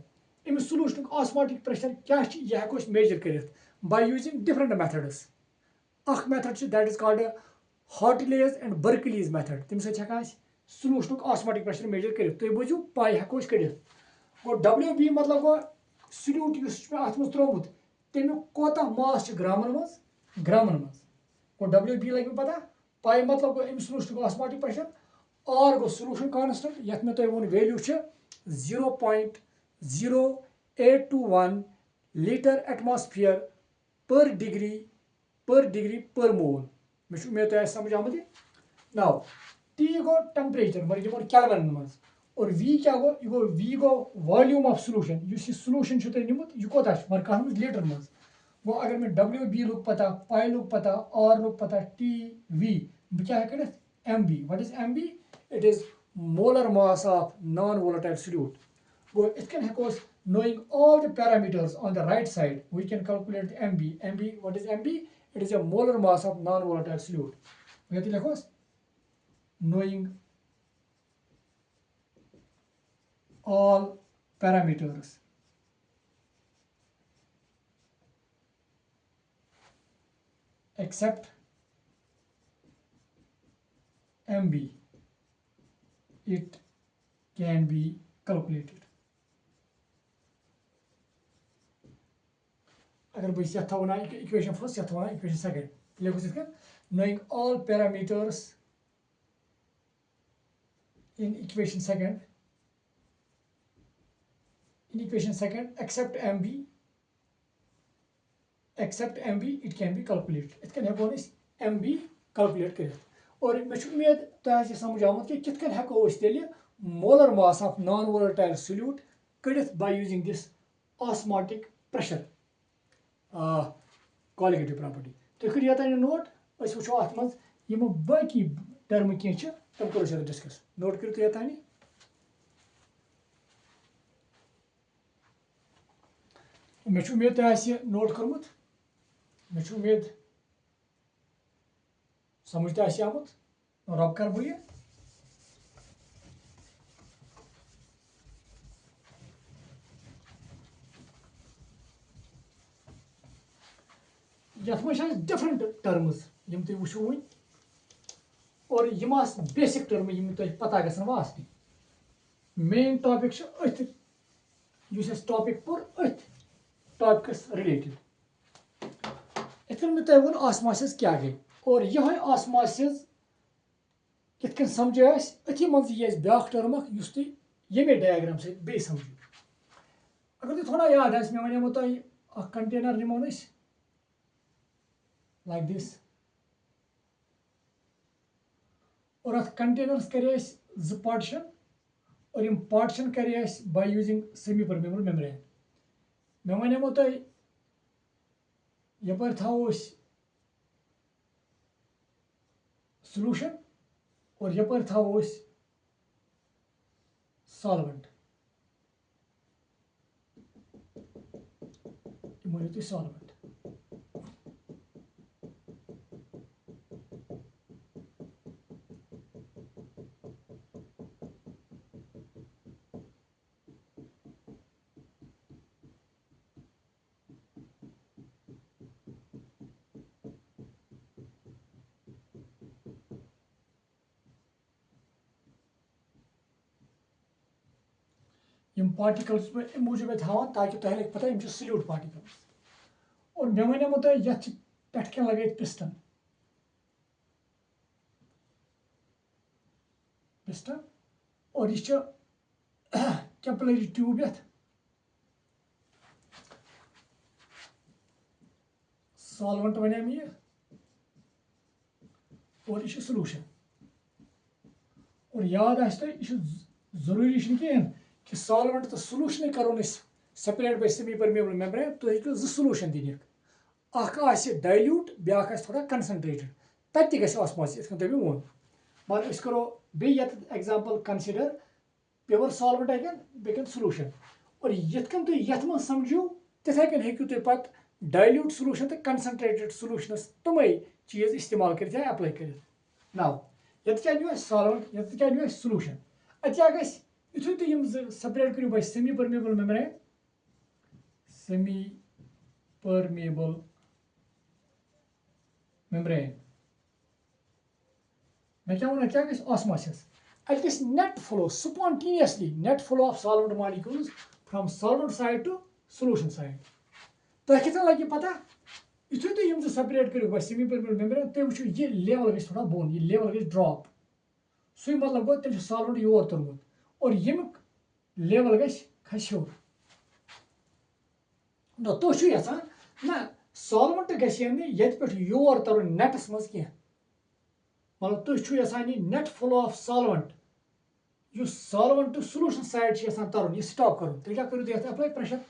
अमिक सॉल्यूशन ऑस्मोटिक प्रेशर क्या यह हको मेजर करित बाय यूजिंग डिफरेंट मेथड्स अख method that is called Hartley's and Berkeley's method तम सका सॉल्यूशन ऑस्मोटिक प्रेशर मेजर करित तुम बुझू पाई हको कड़ित गो WB मतलब गो सॉल्यूट अत मज त्रोमुत तमिक कोता मास ग्रामन मज गो WB लग में पता पाई मतलब गो अमिक सॉल्यूशन ऑस्मोटिक प्रेशर और गो सॉल्यूशन कांस्टेंट यत में तुम वो वैल्यू 0.0821 लीटर एटमॉस्फेयर पर डिग्री पर मोल मे उम्मीद तुम समझ आमुत नाउ T गो टेम्परेचर मतलब ये केल्विन मज और V क्या गो ये गो V गो volume of solution use solution छ निमुत यह कोता मगर कह लीटर मज गो अगर मैं WB लोग पता पाई लोग पता R लोग पता TV बह क्या कर MB what is MB it is molar mass of non volatile solute गो इतकन हको knowing all the parameters on the right side we can calculate the MB what is MB it is a molar mass of non volatile solute यदि लिखोस knowing all parameters except MB it can be calculated अगर बस यथ वन equation first यथ वन equation second लिखोस knowing all parameters in equation second except MB it can be calculated इतकन हको MB calculate कर और मे उम्मीद तुम समझ आमुत कि कितकन हको तेल molar mass of non volatile solute कड़ित by using this osmotic pressure colligative property तुम करियो तन नोट अस वो अत मज यम बाकी टर्म कह तम करो डिस्कस नोट करो तुम मे उम्मीद तुम नोट कर्मुत मे उम्मीद समझ तो आमुत रब कर बह यथ मज डिफरेंट टर्म्स यम तुम वो वन और यम बेसिक टर्म यम तुम पता गसन आसनी मेन टॉपिक अथ टॉपिक पोर अथ टॉपिकस रिलेटेड इत मे तुम वो ऑस्मोसिस क्या गई और यह ऑस्मोसिस कित समझो अथी मज ब्या टर्म ये डायग्राम से समझो अगर तुम थोड़ा याद मे वो तुम कंटेनर निमो लाइक दिस और अथ कंटेनर्स करे जो पार्टीशन और यम पार्टीशन करे by using semi permeable membrane मे वो तुम यपर थो सॉल्यूशन और यपर थो सॉल्वेंट तुम सॉल्वेंट यम पार्टिकल्स मूजूब हां ताकि तुम लगे पता यम सल्यूट पार्टिकल्स और मे वो तुम ये पे लगे पिस्टन पिस्टन और यह कैपिलरी ट्यूब ये सॉल्वेंट वन ये और यह सॉल्यूशन और याद जरूरी कहें कि सॉल्वेंट तो सॉल्यूशन करो separate by semi permeable membrane तुम हेकु जो सॉल्यूशन दिन डाइल्यूट ब्या थोड़ा कंसनट्रेटेड तब ऑस्मोसिस तुम वो मगर करो बे example consider pure solvent again बेकन सॉल्यूशन और यथन तुम ये मज समझो तिथे कन हेकु तुम पत डाइल्यूट सॉल्यूशन तो कंसनट्रेटेड सॉल्यूशनस तमे चीज इस्तेमाल कर अप्लाई कर नाउ ये क्या सॉल्वेंट ये क्या सॉल्यूशन क्या यु तुम सेपरेट करो by semi permeable membrane semi permeable membrane मैं क्या वन क्या osmosis net flow spontaneously net flow of solvent molecules from solvent side to solution side तुम कितना लगे पता यु तुम सेपरेट करो बाय सेमी परमेबल मेम्ब्रेन तुम वो ये लेवल गई थोड़ा बोन ये लेवल गई ड्रॉप सू मतलब गो तेल सॉल्वेंट योर तुरमुत और यमुक लेवल गई खस हूर ना तुम यहां ना सॉल्वेंट ये पे योर तर नेटस मज कह मतलब तुम यहां यह नेट फ्लो ऑफ सॉल्वेंट जो सॉल्वेंट टू सॉल्यूशन साइड तरन यह स्टॉप कर तेल क्या करो तुम अप्लाई प्रेशर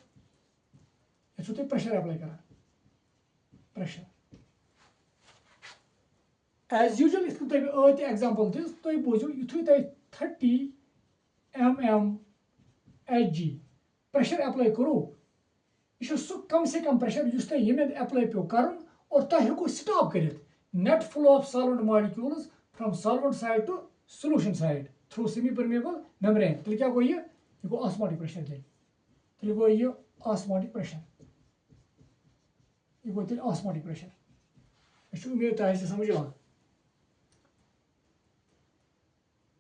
ये तुम प्रेशर अप्लाई कर प्रेशर एज यूजुअल तुम एग्जांपल दिस तुम बोझो यु तुम 30 mm Hg प्रेशर अप्लाई करो यह सह कम से कम प्रेशर तुम ये अप्लाई पे कर और तुम हेको स्टॉप कर net flow of solvent molecules from solvent side to solution side through semi permeable membrane तेल क्या गो ये गो ऑस्मोटिक प्रेशर तेल गो ये ऑस्मोटिक प्रेशर यह गो तेल ऑस्मोटिक प्रेशर मे उम्मीद तुम समझ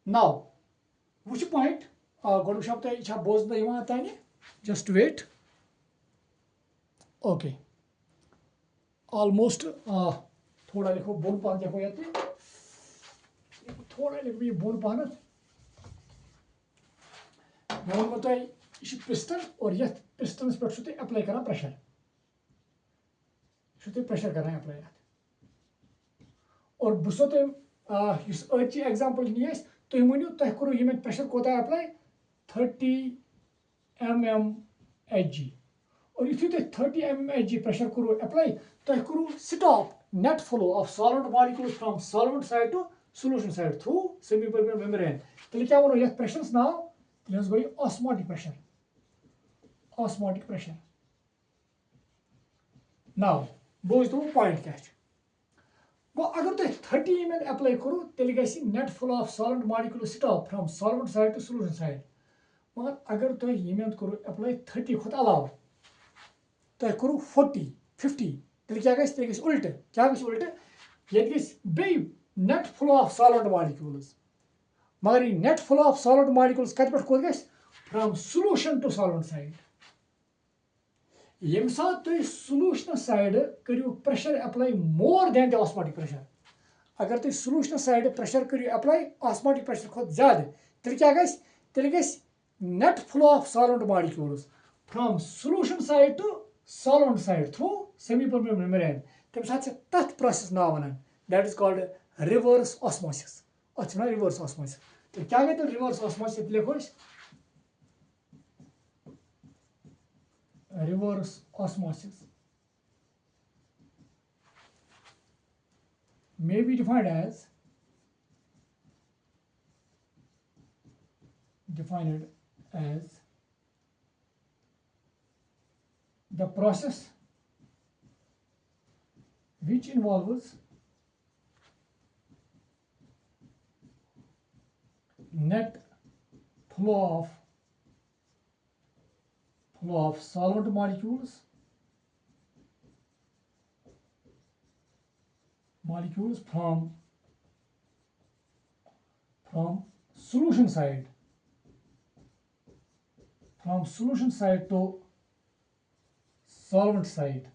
नाउ वो पॉइंट गो तुम बोजन तान जस्ट वेट ओके ऑलमोस्ट थोड़ा लिखो बोन पहन देखो ये थोड़ा लिखो ये बोन पहन मे वो तुम यह पिस्टन और ये पिस्टनस पे तुम अप्लाई कर प्रेशर तुम प्रेशर कर अप्लाई और बो तुम एग्जांपल नी तुम वो तुम करो ये प्रेशर कोता अप्लाई 30 mm Hg और यु तुम 30 mm Hg प्रेशर करो अप्लाई तुम करो stop net flow of solvent molecules from solvent side to solution side through semi permeable membrane तेल क्या वो ये प्रेशर नाव तेल गो ऑस्मोटिक प्रेशर ऑस्मोटिक प्रेशर नाव बोझ तो पॉइंट क्या गो अगर तुम 30 ml अप्लाई करो तेल गई net flow of solvent molecule stop from solvent side to solution side मगर अगर तुम ये करो अप्लाई 30 खुद अलाव तुम करो 40 50 तेल क्या गई उल्ट क्या उल्ट ये बे net flow of solvent molecules मगर ये net flow of solvent molecules कत पे कोत गस from solution to solvent side यम सात तुम सॉल्यूशन साइड करियो pressure apply more than the osmotic pressure अगर तुम सॉल्यूशन साइड प्रेशर करियो अप्लाई ऑस्मोटिक प्रेशर खुद ज्यादा तेल क्या गस तेल गस net flow of solvent molecules from solution side to solvent side through semi permeable membrane तम साथ तथ प्रोसेस नाव वनान that is called reverse osmosis अच्छा रिवर्स ऑस्मोसिस तो क्या गई तो रिवर्स ऑस्मोसिस लिखो reverse osmosis may be defined as the process which involves net flow of solvent molecules from solution side to solvent side.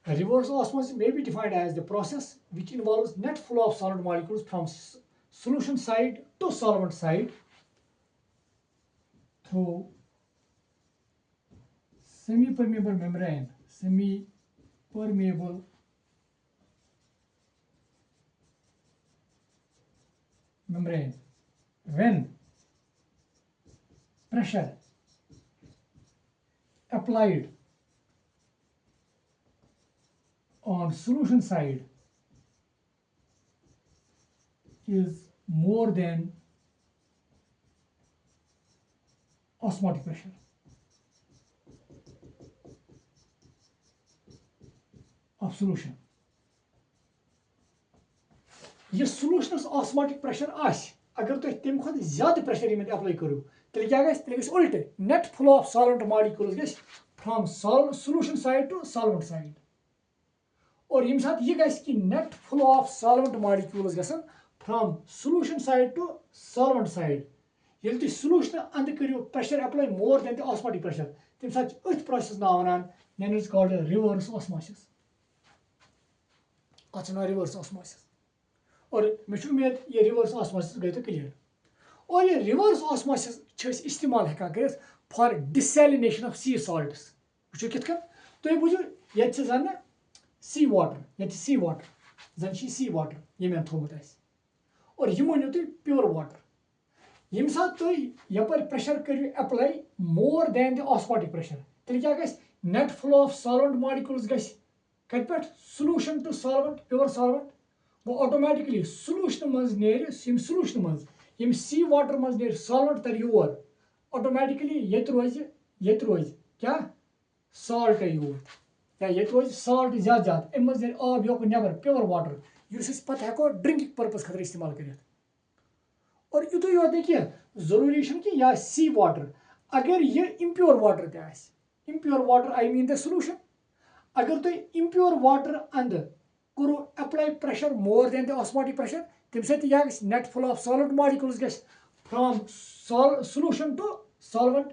Reverse osmosis may be defined as the process which involves net flow of solid molecules from solution side to solvent side through semi-permeable membrane when pressure applied on solution side is more than osmotic pressure. Of solution. ये solution osmotic pressure आश अगर तो तम खुद ज्यादा pressure ये apply करो तेल क्या गस तेल गस उल्टे net flow of solvent molecules Gus from solution side to solvent side और यम साथ ये गस कि net flow of solvent molecules गसन from solution side to solvent side येल तो solution अंदर करियो pressure apply more than the osmotic pressure तम साथ उस process नाम वनान then is called reverse osmosis अच्छा रिवर्स ऑस्मोसिस और मे उम्मीद ये रिवर्स ऑस्मोसिस गई तो क्लियर और ये रिवर्स ऑस्मोसिस इस्तेमाल हेकान कर for desalination of sea salts वो कित कन तो ये बुझो ये जन सी वाटर जन सी वाटर ये मे थोमुत और ये मनो तुम प्योर वाटर यम साथ तुम यपर प्रेशर करियो apply more than the osmotic pressure तेल क्या गस net flow of solvent molecules गस कत पे solution to solvent pure solvent वो ऑटोमेटिकली सॉल्यूशन मज नेर सॉल्यूशन मज यम सी वाटर मज नेर सॉल्वेंट तर योर ऑटोमेटिकली ये रोज क्या सॉल्ट यूर या ये रोज सॉल्ट ज्यादा अम मज नेर आब योक नबर प्योर वाटर युस पत हेको ड्रिंकिंग पर्पस खतर इस्तेमाल कर और युतुय योत नहीं कि जरूरी कि या सी वाटर अगर ये इम्प्योर वाटर ते impure water I mean the solution अगर तुम इम्प्योर वाटर अंदर करो apply pressure more than the osmotic pressure तम सत net flow of solvent molecules गस from solution to solvent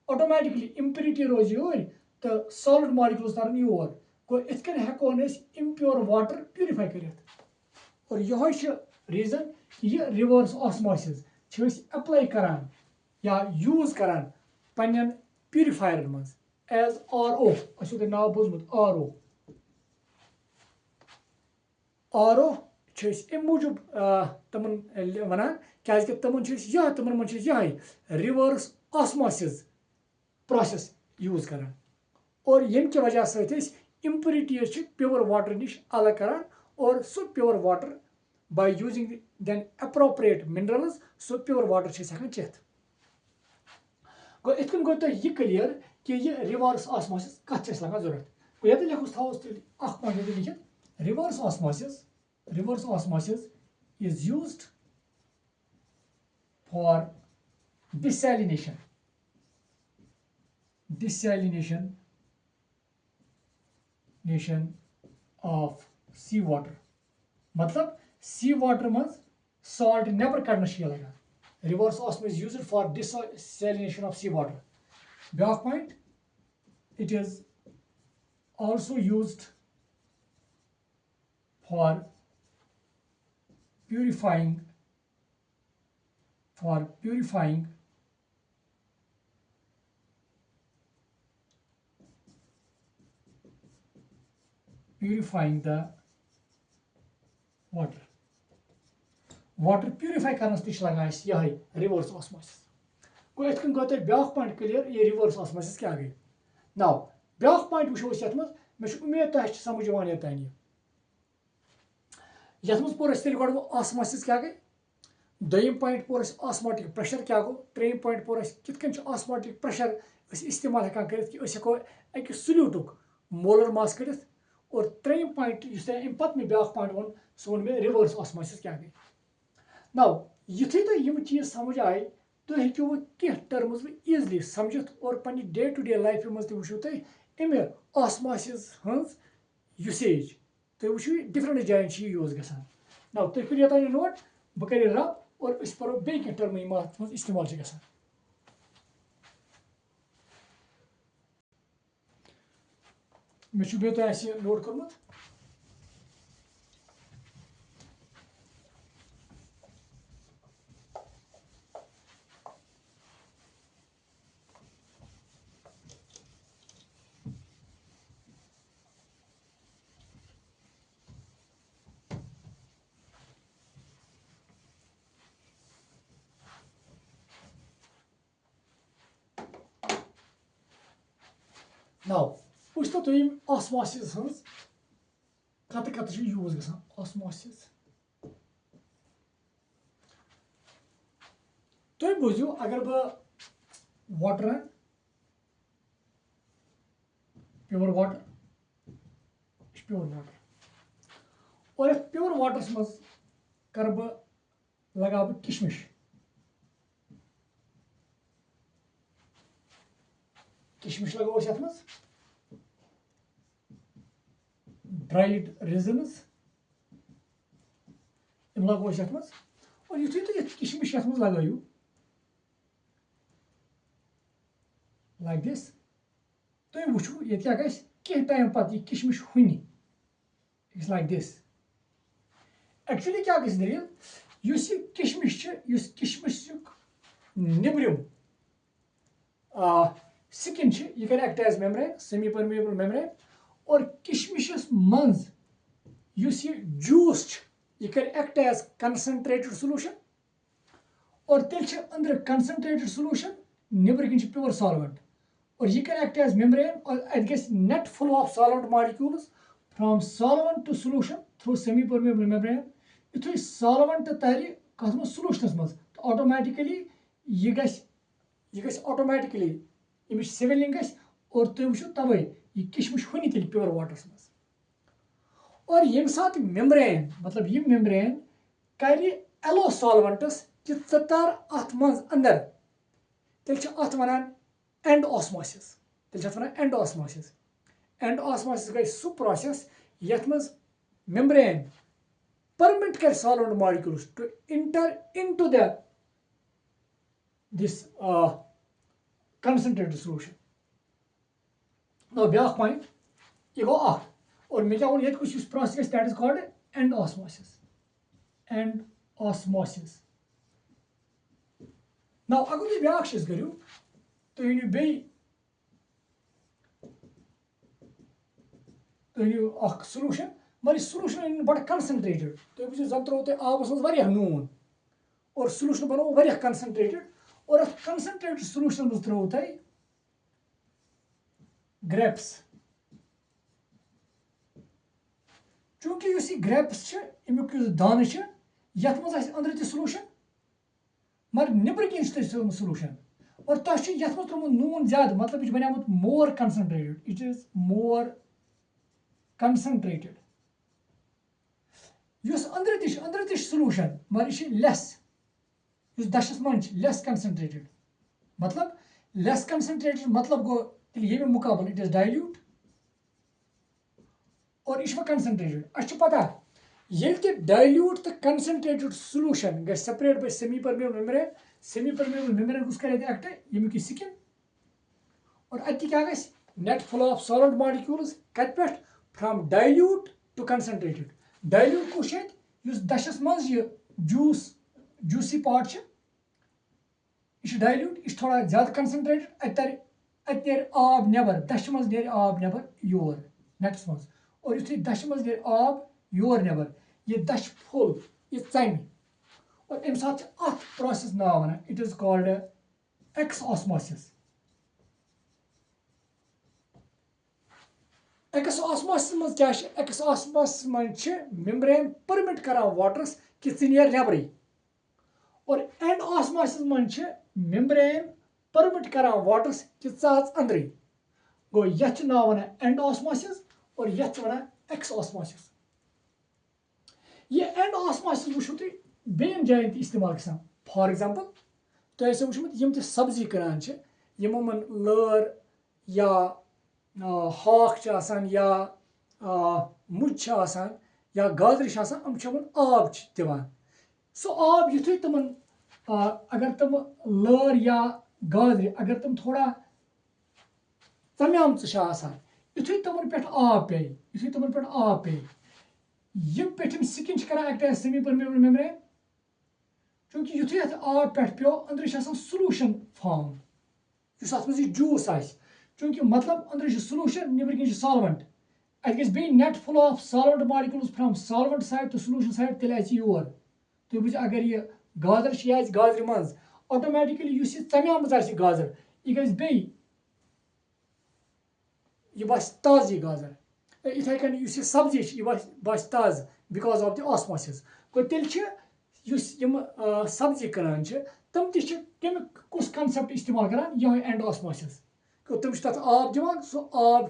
automatically impurity रोज योर तो सॉल्वेंट मॉलिक्यूल्स तरन योर गो इत कन हेको इम्प्योर वाटर प्यूरिफाई कर और यह रीजन ये रिवर्स ऑस्मोसिस अप्लाई करान या यूज करान पन्न प्यूरिफायर मज as RO अच्छो ते नाव बोजमुत RO अम मूजूब तमन वनान क्या तमन मन यह रिवर्स ऑस्मोसिस प्रोसेस यूज करान और यम की वजह सत इम्प्योरिटीज प्योर वाटर निश अलग करान और so pure water by using then appropriate minerals so pure water हेकान चेत गो इत गो तो यह क्लियर कि यह रिवर्स ऑस्मोसिस कत लगा जरूरत ये लिखुस थोस लिखित reverse osmosis is used for desalination of sea water मतलब सी वाटर मज सॉल्ट नेबर कड़न लगा reverse osmosis used for desalination of sea water ब्या point it is also used for purifying purifying the water purify Karan's तक लगा यह reverse osmosis गो इत गो तुम ब्या पॉइंट क्लियर ये रिवर्स ऑस्मोसिस क्या गई नाउ ब्या पॉइंट वो ये मे उम्मीद तुम समझ ये तान ये पोर तेल गो ऑस्मोसिस क्या गई दोम पॉइंट पोर ऑस्मोटिक प्रेशर क्या गो त्रेम पॉइंट पोर कित ऑस्मोटिक प्रेशर इस्तेमाल हेकान कर हेको अकिस सल्यूटुक मोलर मास कड़ित और त्रेम पॉइंट अम पे मे ब्या पॉइंट वो सह वो मे रिवर्स ऑस्मोसिस क्या गई नाउ युथे तुम यम चीज समझ आए तुम हेको वो कह टर्म्स ईजली समझित और पे डे टू डे लाइफ मज वो तुम अमे ऑस्मोसिस हज यूसेज तुम वो डिफरेंट जायन यूज गसान नाउ तुम करो ये नोट बह कर रब और पो बे कह टर्म मज इस्तेमाल गसान मे बे तुम नोट कोर्मुत नाउ वुच तो तुम ऑस्मोसिस हज कत यूज गसान ऑस्मोसिस तुम बुझो अगर water pure water pure water और प्योर वाटरस मज कर लगा किशमिश किशमिश लगो ये मज ड्राइड रेजन्स लगो ये मज और युथे तुम किशमिश ये मज लगो लाइक दिस तुम वो ये क्या कह टाइम पे यह किशमिश हुन इट्स लाइक दिस एक्चुअली क्या दलील इस किशमिश निब्रिम स्किन यह कर act as membrane semi permeable membrane और किशमिशस मज जूस यह कर एक्ट एज कंसनट्रेटेड सोल्यूशन और तेल अंदर कंसनट्रेटेड सोल्यूशन निबर कन प्योर सॉल्वेंट और यह कर एक्ट एज मेम्ब्रेन और अत net flow of solvent molecules from solvent to solution through semi permeable membrane युथे सॉल्वेंट तर कत सोल्यूशनस मज तो ऑटोमेटिकली यह ऑटोमेटिकली अमिश सिविलिंग और तुम वो तवे यह किशमिश हुन तेल प्योर वाटरस मज और ये सात मेम्ब्रेन मतलब यह मेम्ब्रेन कर एलो सॉल्वेंटस कि तर अत मज अंदर तेल अत वनान एंड ऑस्मोसिस तेल वनान एंड ऑस्मोसिस गई सह प्रोसेस यथ मज मेम्ब्रेन परमिट कर solvent molecules to enter into this concentrated solution. Now, ब्या पॉइंट यह गो और मे क्या वो ये process that is called and osmosis now अगर तुम ब्या चीज करो तुम अनु बे सोल्यूशन मगर सोल्यूशन अनु बड़ा कंसनट्रेटेड तुम वो जन त्रो तुम आबस मज नून और सोल्यूशन बनो कंसनट्रेटेड और कंसनट्रेटेड सोल्यूशन मज त्रो तुम ग्रेप्स चूंकि ग्रेप्स अमुक दान ये मज अंदर तह सोल्यूशन मगर निबर कन सोल्यूशन और तह ये त्रोमुत नून ज्यादा मतलब यह बनियामुत more concentrated it is more concentrated अंदर तह सोल्यूशन मगर यह लेस दशस मन लेस कंसनट्रेटेड मतलब लेस कंसनट्रेटेड मतलब गो ये मुकाबल इट इज डाइल्यूट और यह कंसनट्रेटेड अच्छे पता ये डाइल्यूट तो कंसनट्रेटेड सोल्यूशन गए separate by semi permeable membrane कुछ कर एक्ट यमिक स्किन और अत क्या गई net flow of solid molecules कत पे from dilute to concentrated dilute कुछ दशस मज यह जूसी पार्ट यह डाइल्यूट यह थोड़ा ज्यादा कंसनट्रेटेड अत आब नबर दश मज ने आब नबर योर नेट्स मज और यु दश मज ने आब योर नबर यह दश फुल यह चम और अम सात अत प्रोसेस नाव one it is called x osmosis x osmosis मज क्या एक्स ऑस्मोसिस मज मेम्ब्रेन परमिट कर वाटरस कि नीर नबरे और एंड ऑस्मोसिस मज मेम्ब्रेन परमिट कर वाटरस कि अंदर गो ये नाव वन एंड ऑस्मोसिस और ये वन एक्स ऑस्मोसिस यह एंड ऑस्मोसिस वो तुम बेन जान इस्तेमाल गसान फॉर एग्जांपल तुम वो वुचमुत यम सब्जी करान यमन लर या हाक या मुज या गाजर यम आब दिवान सो आब युथु तमन अगर तुम लर या गाजर अगर तुम थोड़ा चम्याम युथु तमन पे आब पे यम पे स्किन कर act as semi permeable membrane चूंकि युथु ये आब पे पे अंदर सोल्यूशन फॉर्म अत मज जूस चूंकि मतलब अंदर सोल्यूशन नबर कन सॉल्वेंट अत गई net flow of solvent molecules from solvent side to solution side तेल योर तुम वो अगर यह गाजर गाजर मज ऑटोमेटिकली चम्याम गाजर यह गई बे यह बस ताज यह गाजर इथे कन यह सब्जी यह बस ताज बिकॉज ऑफ द ऑस्मोसिस गो तेल सब्जी करान तम तम कुछ कंसेप्ट इस्तेमाल करान यह एंड ऑस्मोसिस तुम तथ आब दिवान सो आब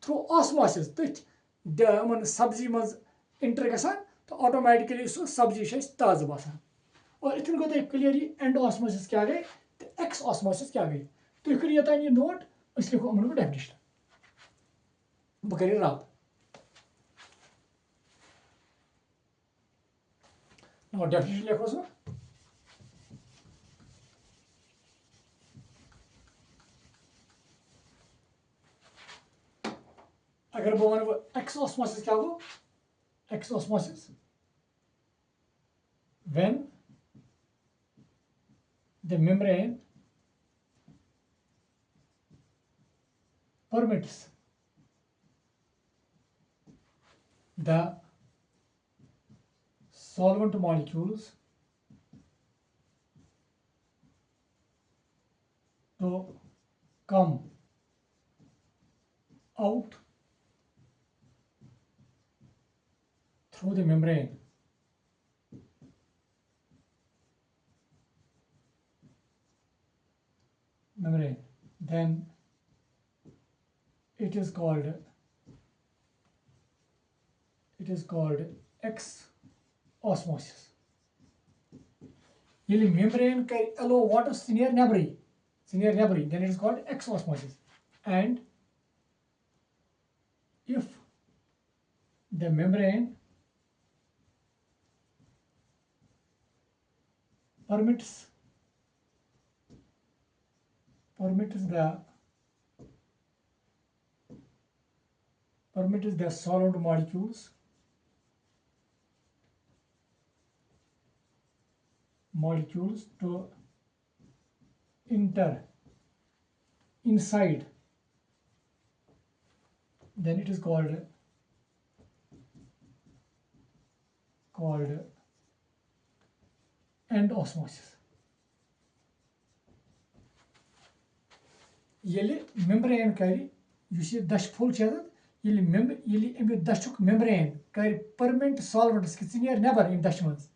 थ्रू ऑस्मोसिस तथ सब्जी मज इंटर गसान तो ऑटोमेटिकली सो सब्जी ताज़ बसान और इतन गो तुम क्लियरली एंड ऑस्मोसिस क्या गई तो एक्स ऑस्मोसिस क्या गई तुम करो योतान यह नोट अस लिखो अमन डेफिनेशन बह कर रब डेफिनेशन लिखोस ना अगर बह वन एक्स ऑस्मोसिस क्या गो exosmosis when the membrane permits the solvent molecules to come out through the membrane then it is called X osmosis. Yeli membrane can allow water near nabri, then it is called X osmosis. And if the membrane permits the solid molecules to enter inside, then it is called end osmosis. Yeli membrane kari yus ye dash full chazat yeli dashuk membrane kari permanent solvents ki near never in dash mans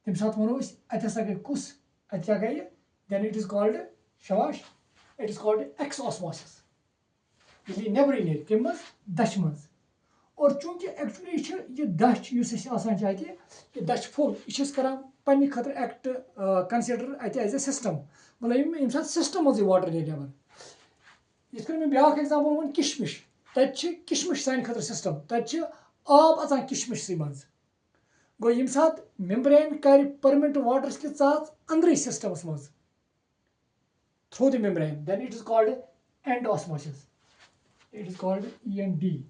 tem sat wano is atasa gay kus atya gay then it is called shabash it is called X osmosis yeli never in it kim mans dash mans और चूंकि actually ये दश ये दश full यह करान पन्ने खतर एक्ट कंसिडर अत एज ए सिस्टम मतलब यम सिस्टम मज वाटर ने नबर ये मे ब्या एग्जाम्पल वन किशमिश तत किशमिश सान खतर सिस्टम तत आब अचान किशमिश मज गो यम सात मेम्ब्रेन कर परमिट वाटर्स के अंदर सिस्टमस मज through the membrane, then it is called end osmosis. It is called END.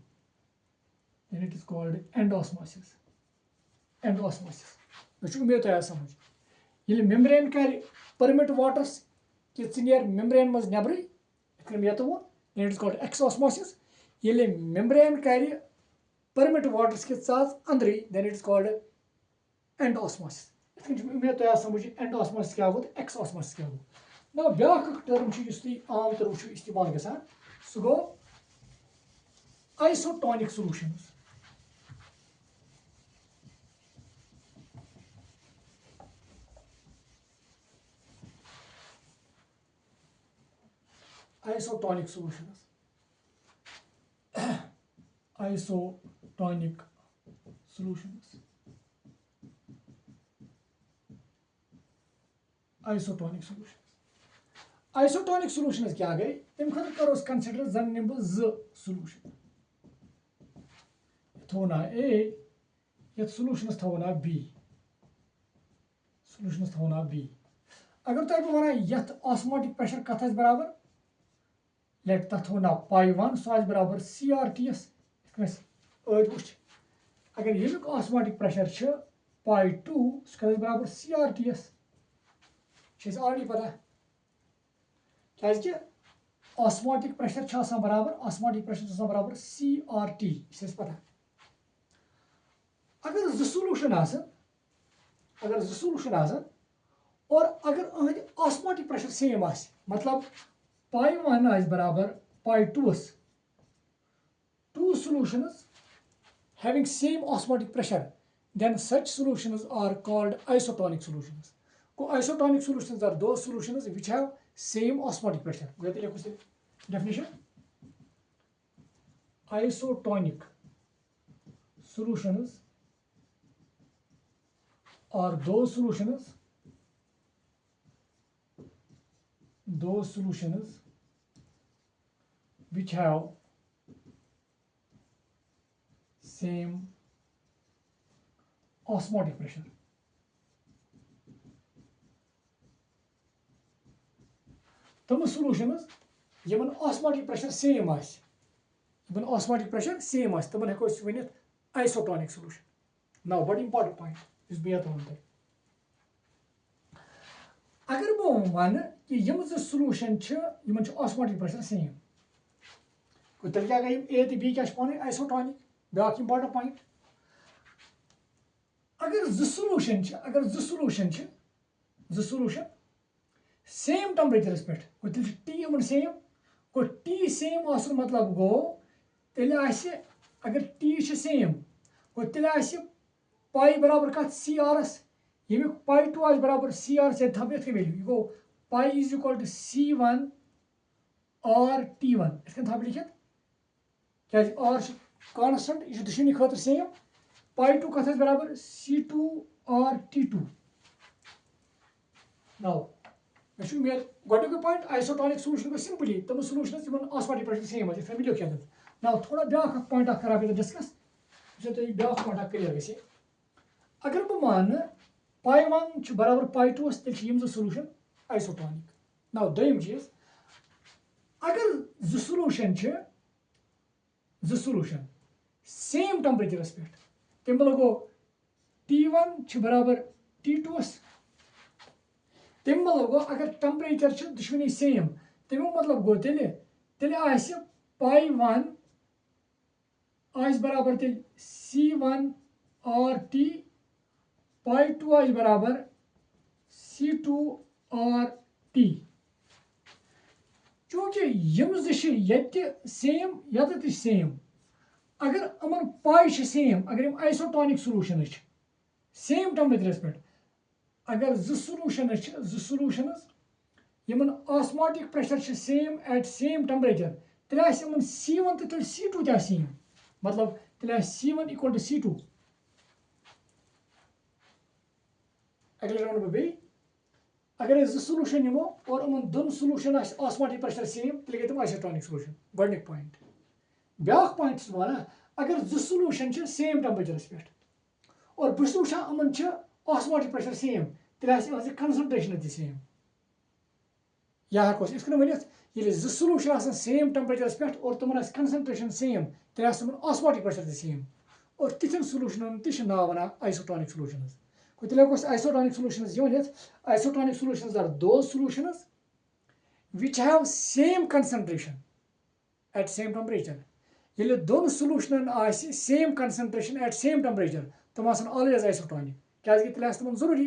Then it is called end osmosis. End osmosis. Which you may समझ ये membrane कर permit waters कि near membrane मज नेबरे इतना मैं तो वो then it is called ex osmosis. ये membrane कर permit waters के अंदर then it is called end osmosis. इतना मैं तो समझ end osmosis क्या होता है ex osmosis क्या होता है ना ब्याक टर्म आम तरह इस्तेमाल गसान सह गो isotonic solutions isotonic solutions isotonic solutions isotonic solution isotonic solutions क्या गई तम खतर करो कंसिडर जन निम बह सॉल्यूशन थोना ए ये सॉल्यूशंस थोना बी सॉल्यूशंस थोना बी अगर तो बह वन यथ ऑस्मोटिक प्रेशर कथ बराबर लेट तथ थोना पाई 1 सो बराबर CRTS वुच अगर यमिक ऑस्मोटिक प्रेशर पाई 2 सह बराबर CRTS ऑलरेडी पता क्या ऑस्मोटिक प्रेशर बराबर ऑस्मोटिक प्रेशर बराबर CRT पता अगर जो सॉल्यूशन और अगर अहद ऑस्मोटिक प्रेशर सेम मतलब पाई 1 बराबर पाई 2 two solutions having same osmotic pressure then such solutions are called isotonic solutions. Isotonic solutions are those solutions which have same osmotic pressure. Definition: isotonic solutions are those solutions which have same osmotic pressure. Tम solutions Yemen osmotic pressure same osmotic pressure same तमन हेको Vanit isotonic solution. Now what important point is बेहतर होता है अगर बह one कि यम जो solution Yemen osmotic pressure same तेल क्या गई A तो B क्या पाने isotonic ब्याक important point अगर जो solution सेम टेम्परेचर पे तेल टी यमन सेम गो टी सेम मतलब गो तेल अगर टी सेम गो तेल पाई बराबर कत CR यमिक पाई 2 बराबर CR से थप ये वैल्यू गो pi is equal to C1 और T1 इस थप लिखित क्या R कांस्टेंट यह दुश्मनी खतर सेम पाई 2 कत बराबर C2 और T2 नाउ गोडक पॉइंट आइसोटोनिक सॉल्यूशन गो सिंपली तम सॉल्यूशन ऑस्मोटिक प्रेशर सेम इतना मिलो क्या नाउ थोड़ा ब्याक पॉइंट कर डिस्कस तो ब्याक पॉइंट क्लियर गे अगर बह मान पाई 1 बराबर पाई 2 तेल जो सॉल्यूशन आइसोटोनिक नाउ दोयम चीज अगर जो सॉल्यूशन सेम टेम्परेचरस पे तम गो T1 बराबर T2 तम मतलब गो अगर टेम्परेचर दुश्मनी सेम तमिक मतलब गो तेल पाई 1 बराबर तेल C1 और T पाई 2 बराबर C2 और T चूंकि यम ये सेम ये सेम अगर अमन पाई सेम अगर यम आइसोटोनिक सॉल्यूशन सेम टेम्परेचरस पे अगर जो सॉल्यूशंस यमन osmotic pressure same at same temperature तेल C1 तो तेल C2 ते सेम मतलब तेल C1 इक्वल टू C2 अगले वन बे अगर जो सॉल्यूशन निमो और उन दोन सॉल्यूशन ऑस्मोटिक प्रेशर सेम तेल गई तम आइसोटोनिक सॉल्यूशन गोडनिक पॉइंट ब्याक पॉइंट वन अगर जो सॉल्यूशन सेम टेम्परेचरस पे और बस वुचान यमन ऑस्मोटिक प्रेशर सेम तेल कंसंट्रेशन ति सेम या हेको इस वन ये जो सॉल्यूशन सेम टेम्परेचरस पे और तुम कंसंट्रेशन सेम तेल तुम ऑस्मोटिक प्रेशर ति सेम और तिथन सॉल्यूशन ति नाव वन आइसोटोनिक सॉल्यूशंस तेल हेको आइसोटोनिक सॉल्यूशंस ये one isotonic solutions are those solutions which have same concentration at same temperature. Yelle don solution आसि same concentration at same temperature तम आसन always isotonic क्या कि तेल तुम जरूरी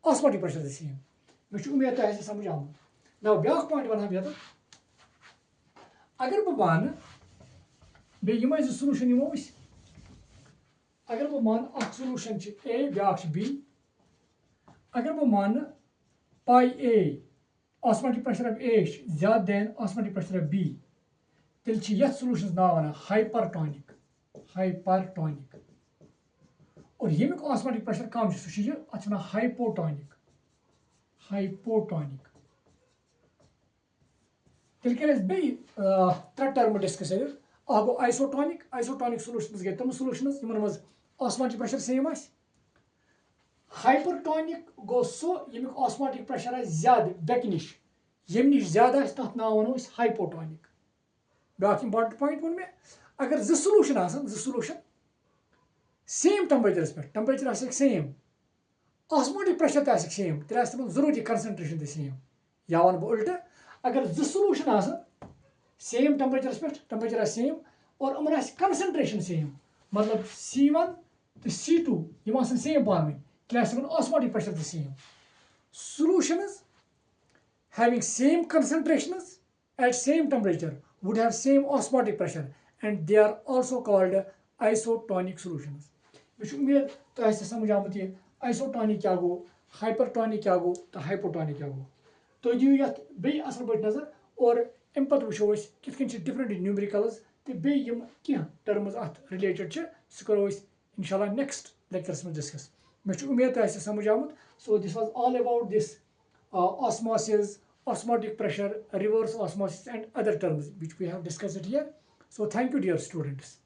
osmotic pressure सेम मे उम्मीद तुम समझ आम ना ब्या पॉइंट वन ये अगर बह मान बे जो सॉल्यूशन यमो अगर बह मान सॉल्यूशन A ब्या B अगर बह मान पाई A osmotic pressure of A ज़्यादा than osmotic pressure of B तेल यथ सॉल्यूशन नाव वन हाइपरटोनिक और यमिक osmotic pressure कम सह अत हाइपोटोनिक तेल कर बे त्रे टर्म डिस्कस गो आइसोटोनिक सॉल्यूशंस गए तम सॉल्यूशंस यमन मज osmotic pressure सेम आस हाइपरटोनिक गो सो यमिक osmotic pressure ज्यादा बेक निश यम निश ज्यादा तथ नाव वनो हाइपोटोनिक ब्या इंपॉर्टेंट पॉइंट वो मे अगर जो सॉल्यूशन सेम टेम्परेचरस पे टेम्परेचर सेम osmotic pressure तक सेम तेल तुम जरूरी कंसंट्रेशन ति सेम या वन बह उल्टा अगर जो सॉल्यूशन सेम टेम्परेचरस पे टेम्परेचर सेम और यमन कंसंट्रेशन सेम मतलब C1 तो C2 यम सेम पान तेल osmotic pressure ति same solutions having same concentrations at same temperature would have same osmotic pressure and they are also called isotonic solutions. मे उम्मीद तुम समझ आमुत ये आइसोटोनिक क्या गो हाइपरटोनिक क्या गो तो हाइपोटोनिक क्या गो तो दिव ये बे असल पे नजर और अम पे वो कित डिफरेंट न्यूमेरिकल्स तो बे कह टर्म्स अत रिलेटेड सह करो इंशाल्लाह नेक्स्ट लेक्चरस में डिस्कस मे उम्मीद तुम समझ आमुत so this was all about this osmosis, osmotic pressure, reverse osmosis and other terms which we have discussed here. So thank you dear students.